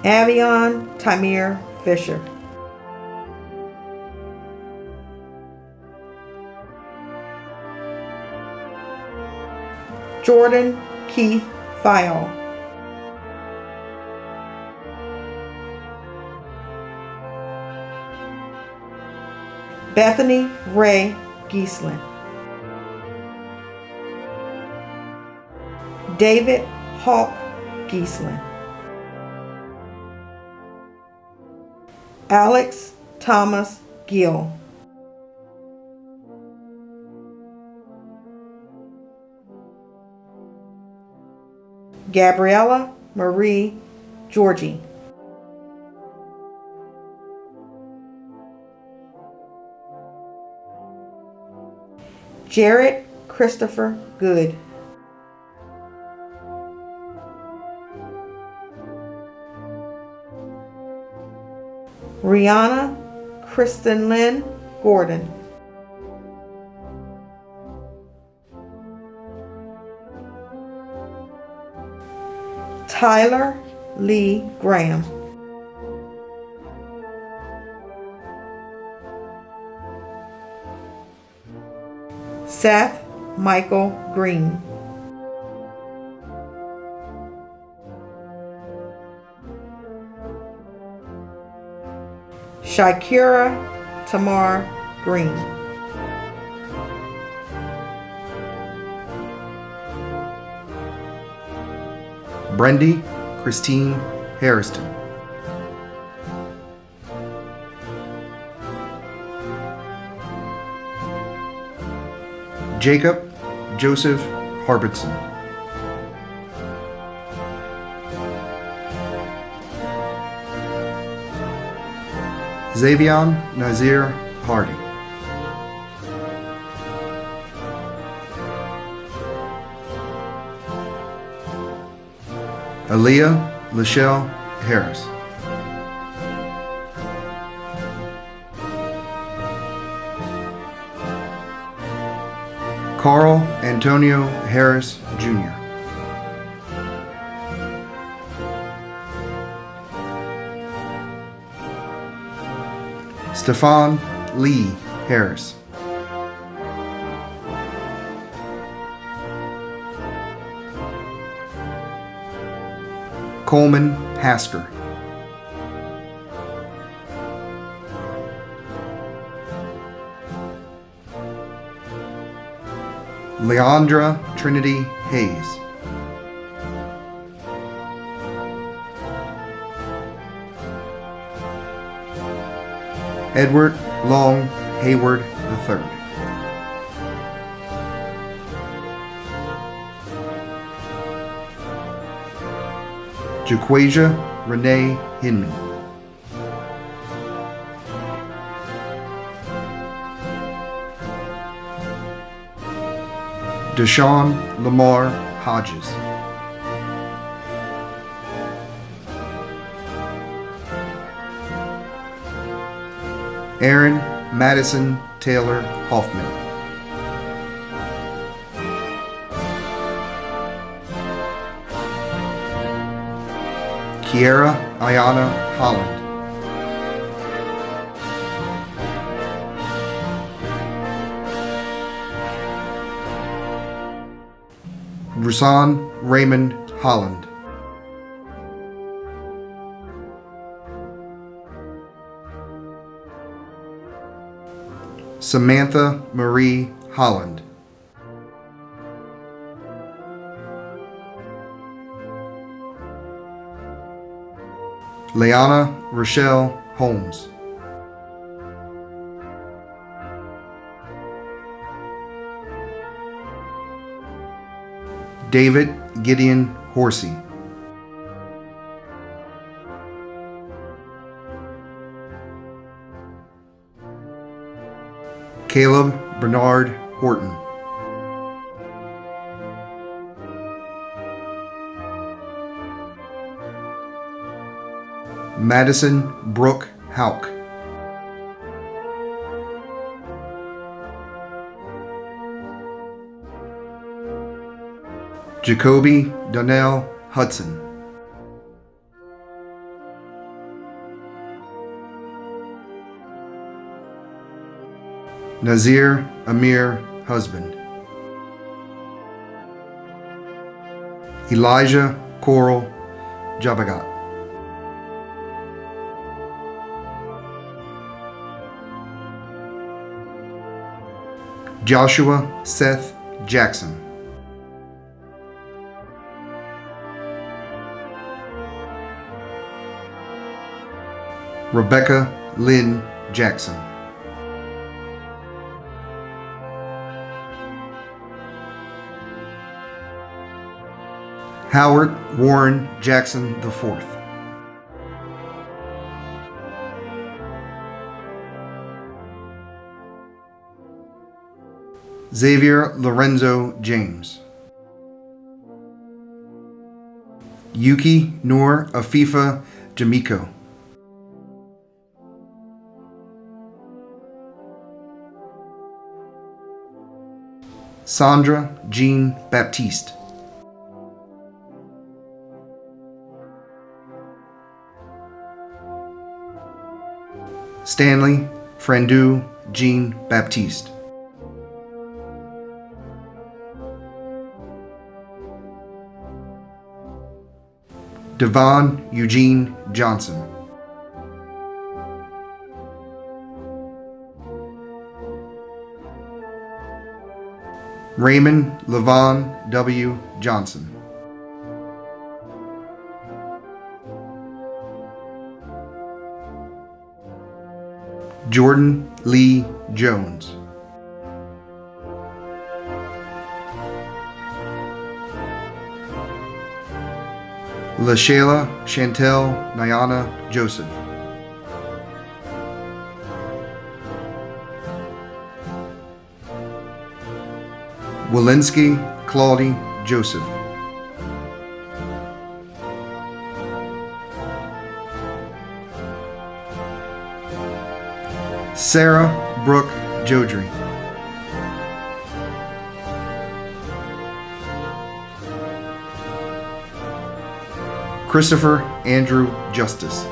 G: Avion Tamir Fisher. Jordan Keith Fayol. Bethany Ray Gieslin. David Hawk Gieslin. Alex Thomas Gill. Gabriella Marie Georgie. Jared Christopher Good. Rihanna Kristen Lynn Gordon. Tyler Lee Graham. Seth Michael Green. Shakira Tamar Green.
H: Brendy Christine Harrison. Jacob Joseph Harbison. Xavion Nazir Hardy. Aaliyah Lachelle Harris. Carl Antonio Harris Jr. Stefan Lee Harris. Coleman Hasker. Leandra Trinity Hayes. Edward Long Hayward III. Jaquasia Renee Hinman. Deshaun Lamar Hodges. Aaron Madison Taylor Hoffman. Kiera Ayana Holland. Rusan Raymond Holland. Samantha Marie Holland. Leanna Rochelle Holmes. David Gideon Horsey. Caleb Bernard Horton. Madison Brooke Hauk. Jacoby Donnell Hudson. Nazir Amir Husband. Elijah Coral Jabagat. Joshua Seth Jackson. Rebecca Lynn Jackson. Howard Warren Jackson IV. Xavier Lorenzo James. Yuki Noor Afifa Jamiko. Sandra Jean Baptiste. Stanley Frandu Jean Baptiste. Devon Eugene Johnson. Raymond Levon W. Johnson. Jordan Lee Jones. LaShayla Chantel Nyana Joseph. Walensky Claudie Joseph. Sarah Brooke Jodry. Christopher Andrew Justice.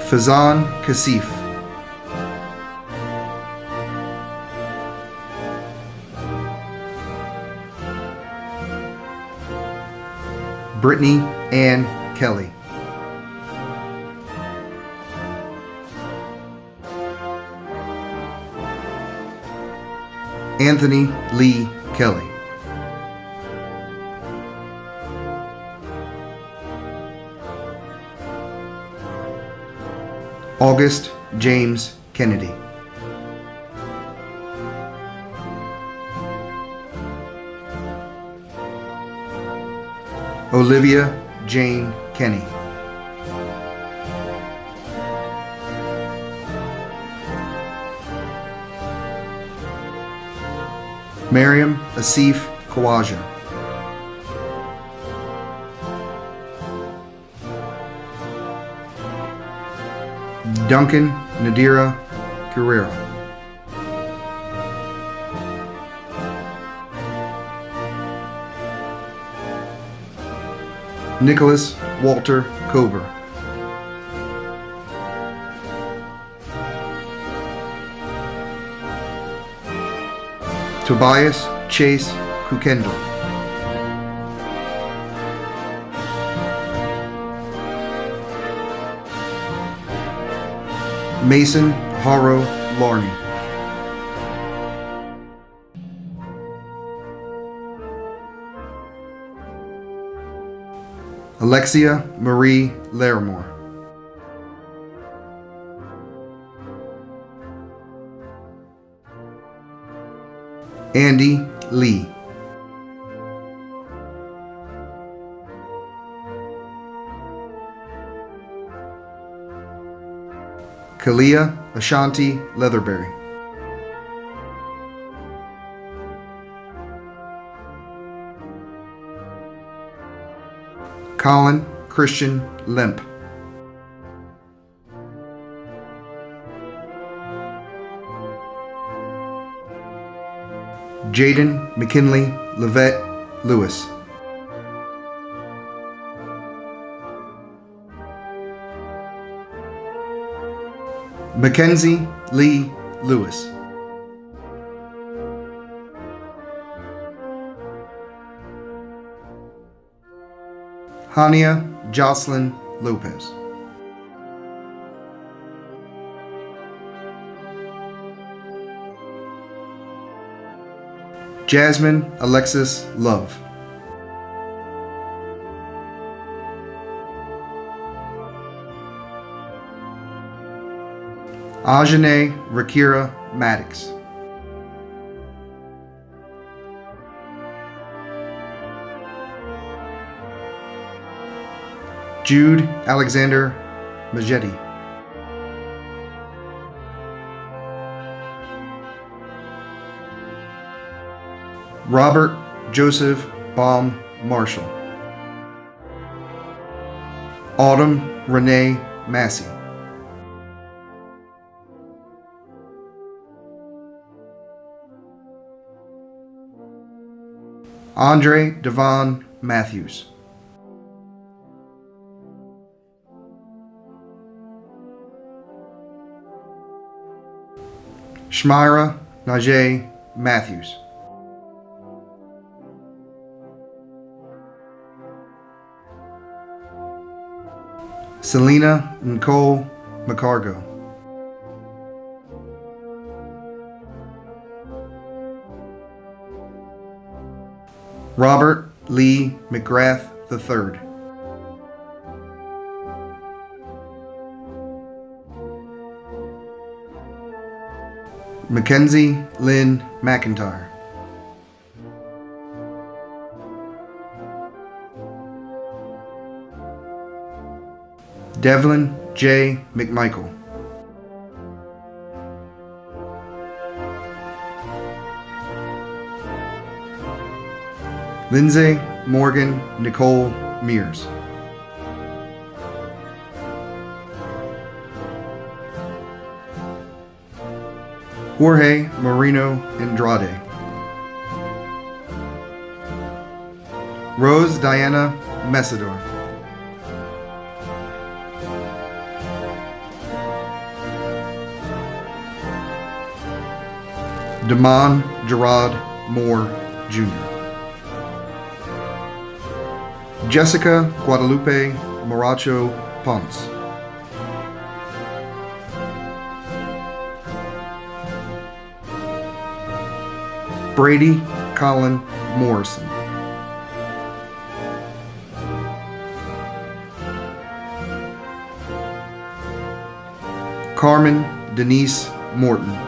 H: Fazan Kasif. Brittany Ann Kelly. Anthony Lee Kelly. August James Kennedy. Olivia Jane Kenny. Miriam Asif Kawaja. Duncan Nadira Guerrero. Nicholas Walter Kober. Tobias Chase Kukendo. Mason Haro Larney. Alexia Marie Larimore. Andy Lee. Kalia Ashanti Leatherberry. Colin Christian Lemp. Jaden McKinley Levette Lewis. Mackenzie Lee Lewis. Hania Jocelyn Lopez. Jasmine Alexis Love. Ajane Rakira Maddox. Jude Alexander Majetti. Robert Joseph Baum Marshall. Autumn Renee Massey. Andre Devon Matthews. Shmira Najee Matthews. Selena Nicole McCargo. Robert Lee McGrath III. Mackenzie Lynn McIntyre. Devlin J. McMichael. Lindsay Morgan Nicole Mears. Jorge Marino Andrade. Rose Diana Mesador. Damon Gerard Moore Jr. Jessica Guadalupe Moracho Ponce. Brady Colin Morrison. Carmen Denise Morton.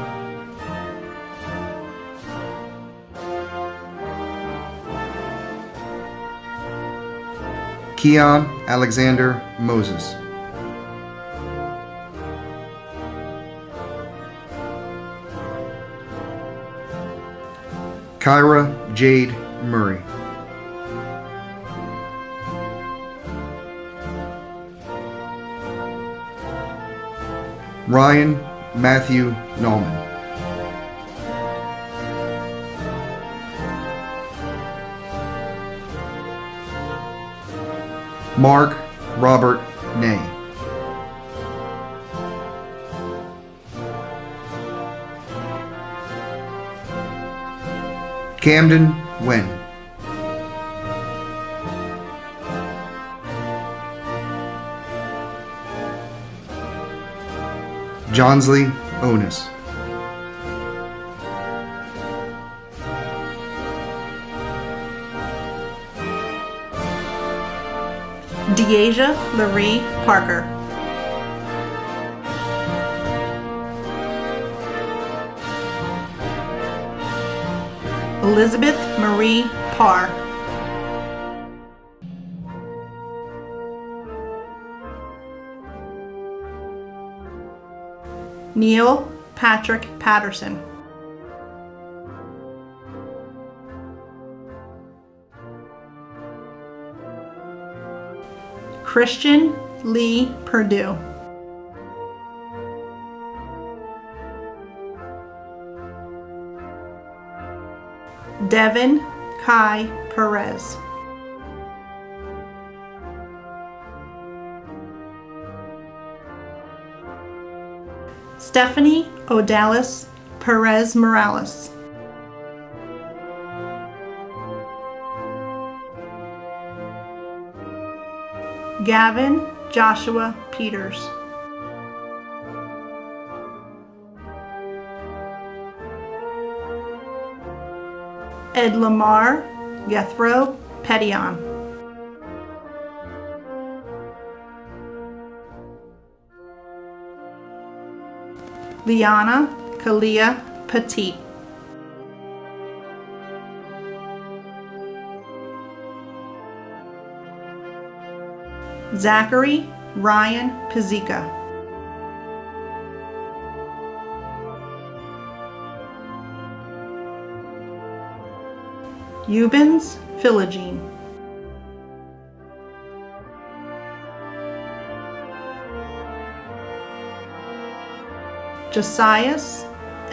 H: Keon Alexander Moses. Kyra Jade Murray. Ryan Matthew Nauman. Mark Robert Ney. Camden Wen. Johnsley Onus.
I: Deasia Marie Parker. Elizabeth Marie Parr. Neil Patrick Patterson. Christian Lee Perdue. Devin Kai Perez. Stephanie Odalis Perez Morales. Gavin Joshua Peters. Ed Lamar Gethro Petian. Liana Kalia Petit. Zachary Ryan Pizzica. Eubens Philogene. Josias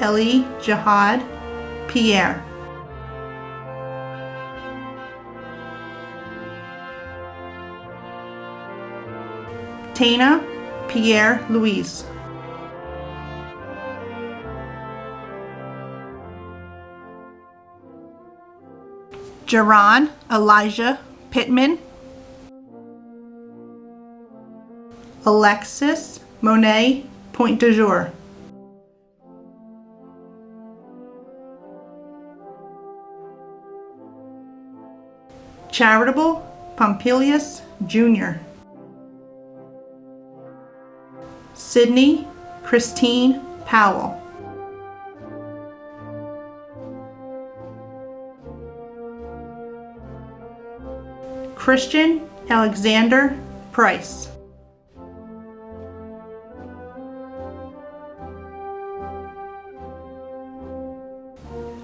I: Eli Jihad Pierre. Tana Pierre Louise. Jaron Elijah Pittman. Alexis Monet Point du Jour. Charitable Pompilius Jr. Sydney Christine Powell. Christian Alexander Price.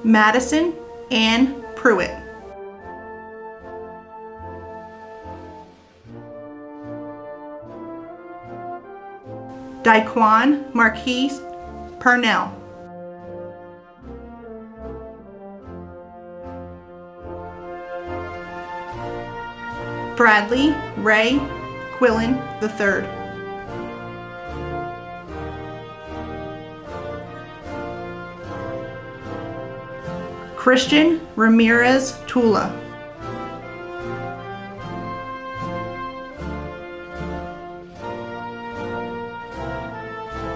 I: Madison Ann Pruitt. Daquan Marquise Purnell. Bradley Ray Quillen III. Christian Ramirez Tula.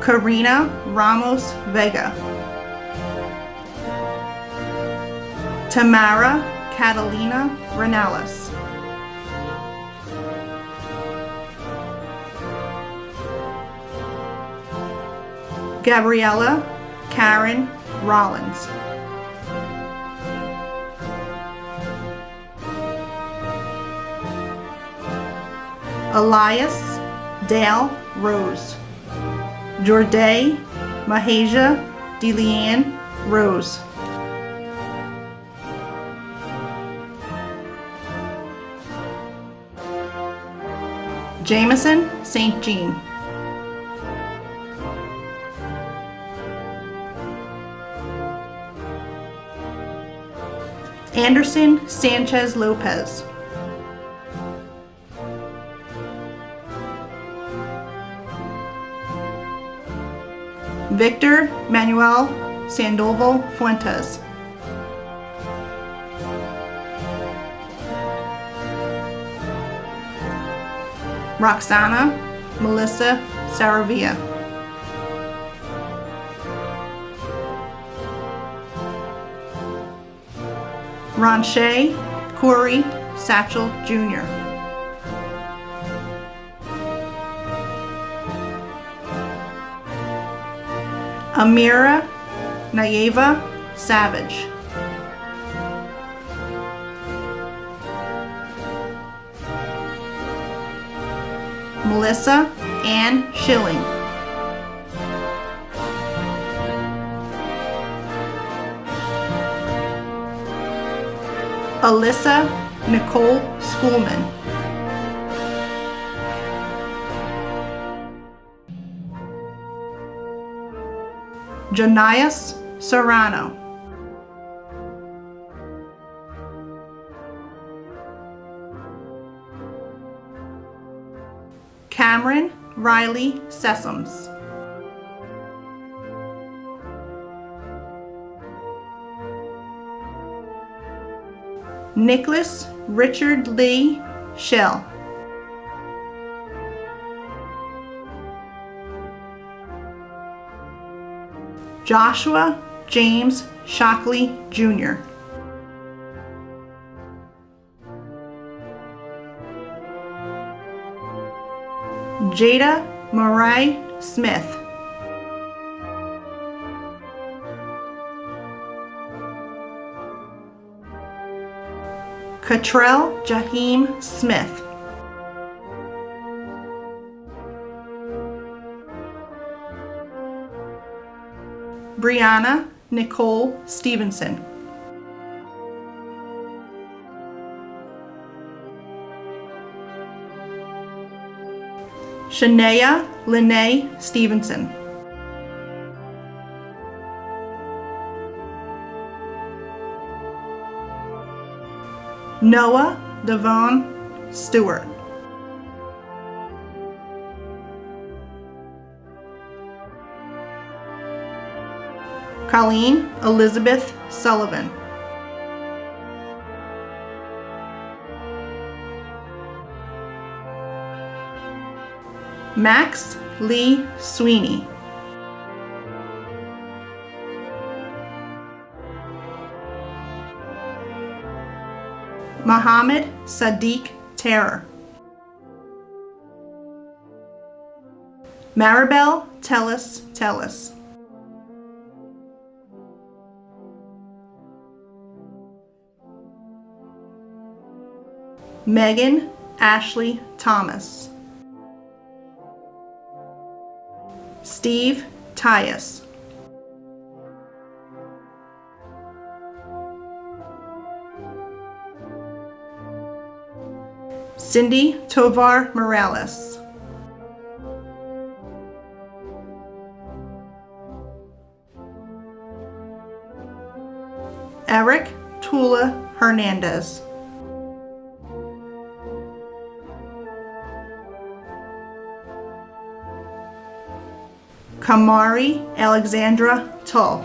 I: Karina Ramos Vega. Tamara Catalina Renales. Gabriella Karen Rollins. Elias Dale Rose, Jorday Mahasia DeLeanne Rose, Jameson St. Jean, Anderson Sanchez Lopez, Victor Manuel Sandoval Fuentes, Roxana Melissa Saravia, Ronche Corey Satchel Jr., Amira Nayeva Savage, Melissa Ann Schilling, Alyssa Nicole Schoolman, Janias Serrano, Cameron Riley Sessoms, Nicholas Richard Lee Shell, Joshua James Shockley Jr., Jada Murray Smith, Catrell Jaheim Smith, Brianna Nicole Stevenson, Shania Lene Stevenson, Noah Devon Stewart, Colleen Elizabeth Sullivan, Max Lee Sweeney, Muhammad Sadiq Terror, Maribel Tellis, Megan Ashley Thomas, Steve Tyus, Cindy Tovar Morales, Eric Tula Hernandez, Kamari Alexandra Tull,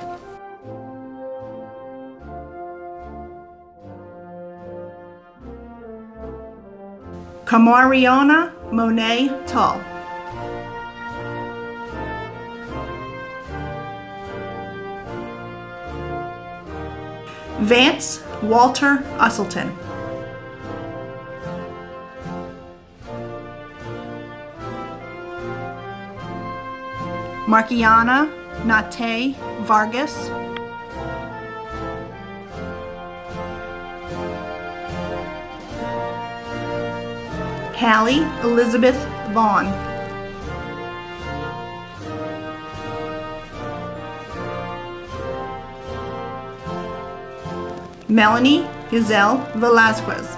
I: Kamariona Monet Tull, Vance Walter Usselton, Markiana Nate Vargas, Hallie Elizabeth Vaughn. Melanie Giselle Velasquez.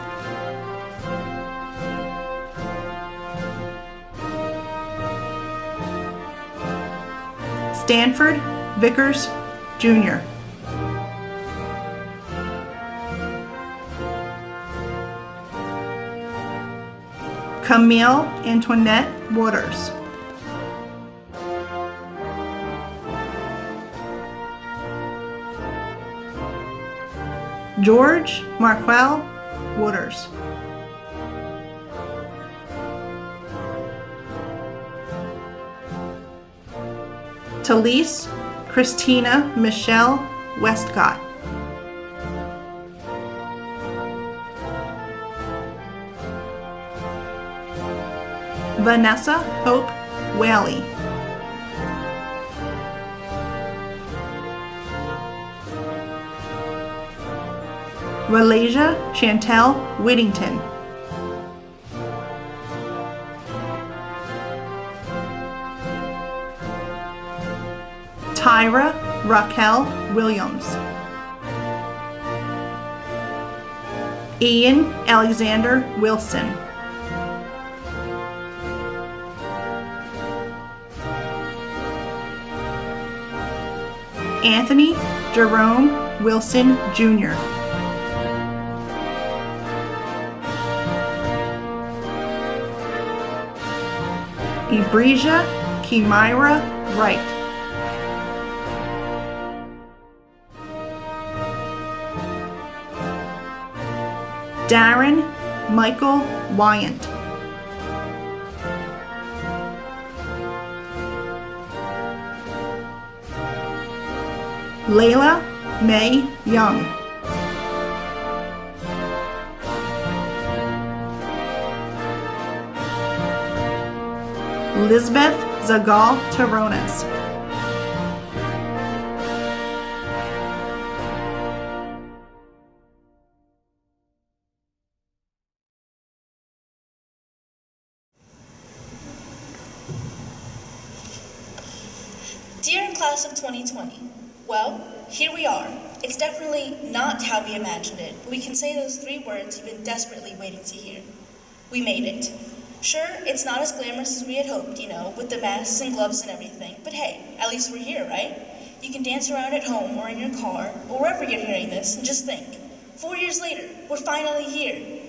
I: Stanford Vickers Jr. Camille Antoinette Waters. George Marquel Waters. Talise Christina Michelle Westcott. Vanessa Hope Whaley. Ralasia Chantel Whittington. Tyra Raquel Williams. Ian Alexander Wilson. Anthony Jerome Wilson Jr. Ibreja Kimira Wright. Darren Michael Wyant. Layla May Young. Lisbeth Zagal Terrones.
C: Dear class of 2020, well, here we are. It's definitely not how we imagined it, but we can say those 3 words you've been desperately waiting to hear. We made it. Sure, it's not as glamorous as we had hoped, with the masks and gloves and everything, but hey, at least we're here, right? You can dance around at home or in your car or wherever you're hearing this and just think, 4 years later, we're finally here.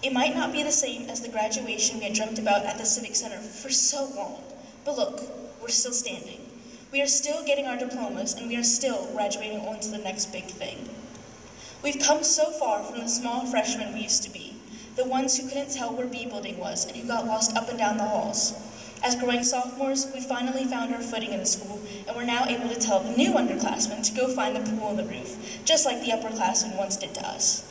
C: It might not be the same as the graduation we had dreamt about at the Civic Center for so long, but look, we're still standing. We are still getting our diplomas, and we are still graduating on to the next big thing. We've come so far from the small freshmen we used to be, the ones who couldn't tell where B building was and who got lost up and down the halls. As growing sophomores, we finally found our footing in the school, and we're now able to tell the new underclassmen to go find the pool on the roof, just like the upperclassmen once did to us.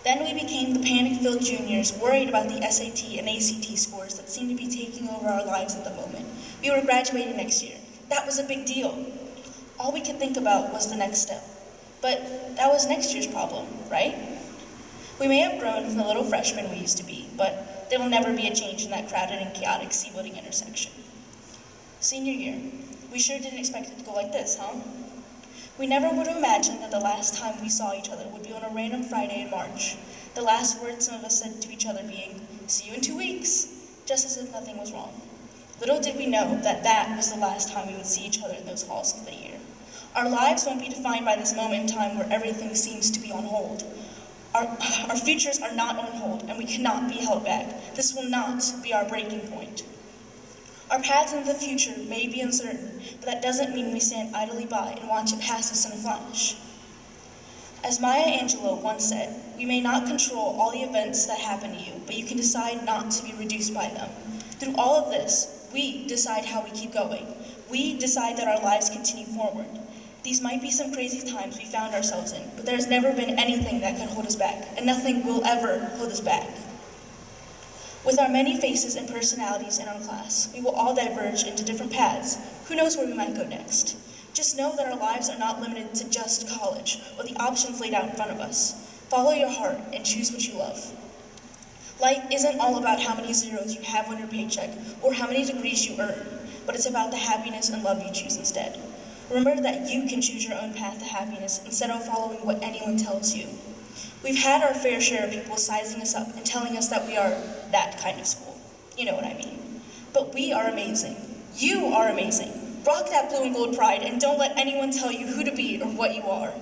C: Then we became the panic-filled juniors, worried about the SAT and ACT scores that seemed to be taking over our lives at the moment. We were graduating next year. That was a big deal. All we could think about was the next step. But that was next year's problem, right? We may have grown from the little freshmen we used to be, but there will never be a change in that crowded and chaotic C-building intersection. Senior year, we sure didn't expect it to go like this, huh? We never would have imagined that the last time we saw each other would be on a random Friday in March. The last words some of us said to each other being, "See you in 2 weeks," just as if nothing was wrong. Little did we know that that was the last time we would see each other in those halls for the year. Our lives won't be defined by this moment in time where everything seems to be on hold. Our futures are not on hold, and we cannot be held back. This will not be our breaking point. Our paths into the future may be uncertain, but that doesn't mean we stand idly by and watch it pass us in a flash. As Maya Angelou once said, we may not control all the events that happen to you, but you can decide not to be reduced by them. Through all of this, we decide how we keep going. We decide that our lives continue forward. These might be some crazy times we found ourselves in, but there's never been anything that could hold us back, and nothing will ever hold us back. With our many faces and personalities in our class, we will all diverge into different paths. Who knows where we might go next? Just know that our lives are not limited to just college or the options laid out in front of us. Follow your heart and choose what you love. Life isn't all about how many zeros you have on your paycheck or how many degrees you earn, but it's about the happiness and love you choose instead. Remember that you can choose your own path to happiness instead of following what anyone tells you. We've had our fair share of people sizing us up and telling us that we are that kind of school. You know what I mean. But we are amazing. You are amazing. Rock that blue and gold pride and don't let anyone tell you who to be or what you are.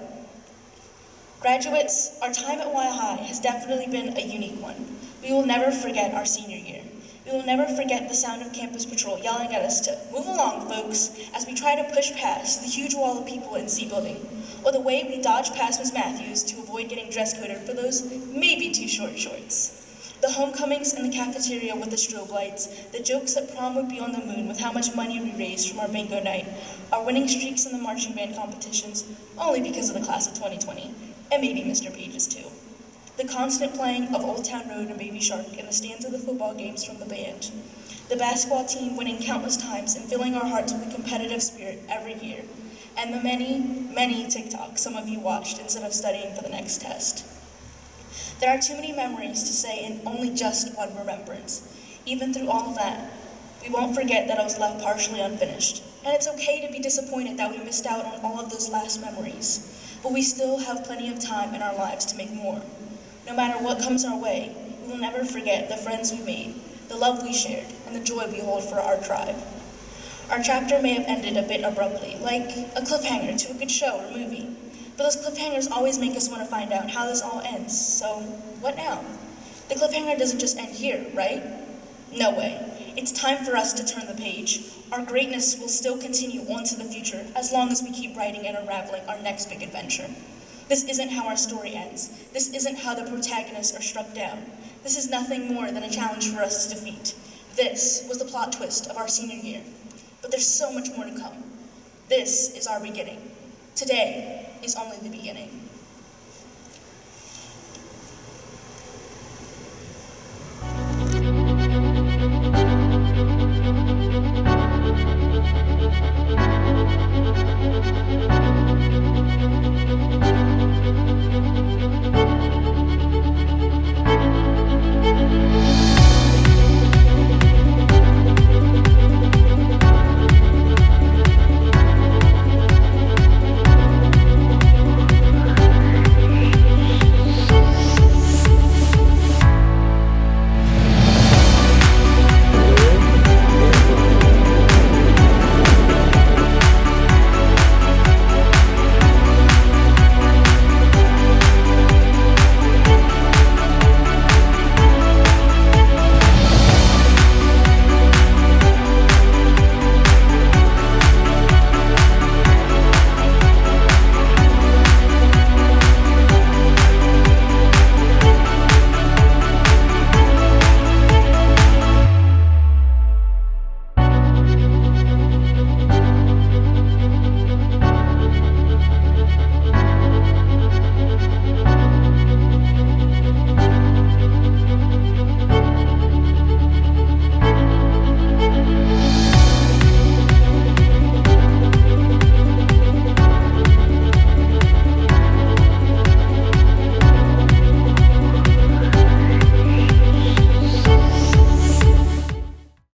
C: Graduates, our time at Y High has definitely been a unique one. We will never forget our senior year. We will never forget the sound of campus patrol yelling at us to move along, folks, as we try to push past the huge wall of people in C building, or the way we dodge past Ms. Matthews to avoid getting dress coded for those maybe too short shorts. The homecomings in the cafeteria with the strobe lights, the jokes that prom would be on the moon with how much money we raised from our bingo night, our winning streaks in the marching band competitions, only because of the class of 2020, and maybe Mr. Page's too. The constant playing of Old Town Road and Baby Shark in the stands of the football games from the band. The basketball team winning countless times and filling our hearts with a competitive spirit every year. And the many, many TikToks some of you watched instead of studying for the next test. There are too many memories to say in only just one remembrance. Even through all of that, we won't forget that it was left partially unfinished. And it's okay to be disappointed that we missed out on all of those last memories. But we still have plenty of time in our lives to make more. No matter what comes our way, we will never forget the friends we made, the love we shared, and the joy we hold for our tribe. Our chapter may have ended a bit abruptly, like a cliffhanger to a good show or movie. But those cliffhangers always make us want to find out how this all ends, so what now? The cliffhanger doesn't just end here, right? No way. It's time for us to turn the page. Our greatness will still continue on to the future as long as we keep writing and unraveling our next big adventure. This isn't how our story ends. This isn't how the protagonists are struck down. This is nothing more than a challenge for us to defeat. This was the plot twist of our senior year. But there's so much more to come. This is our beginning. Today is only the beginning.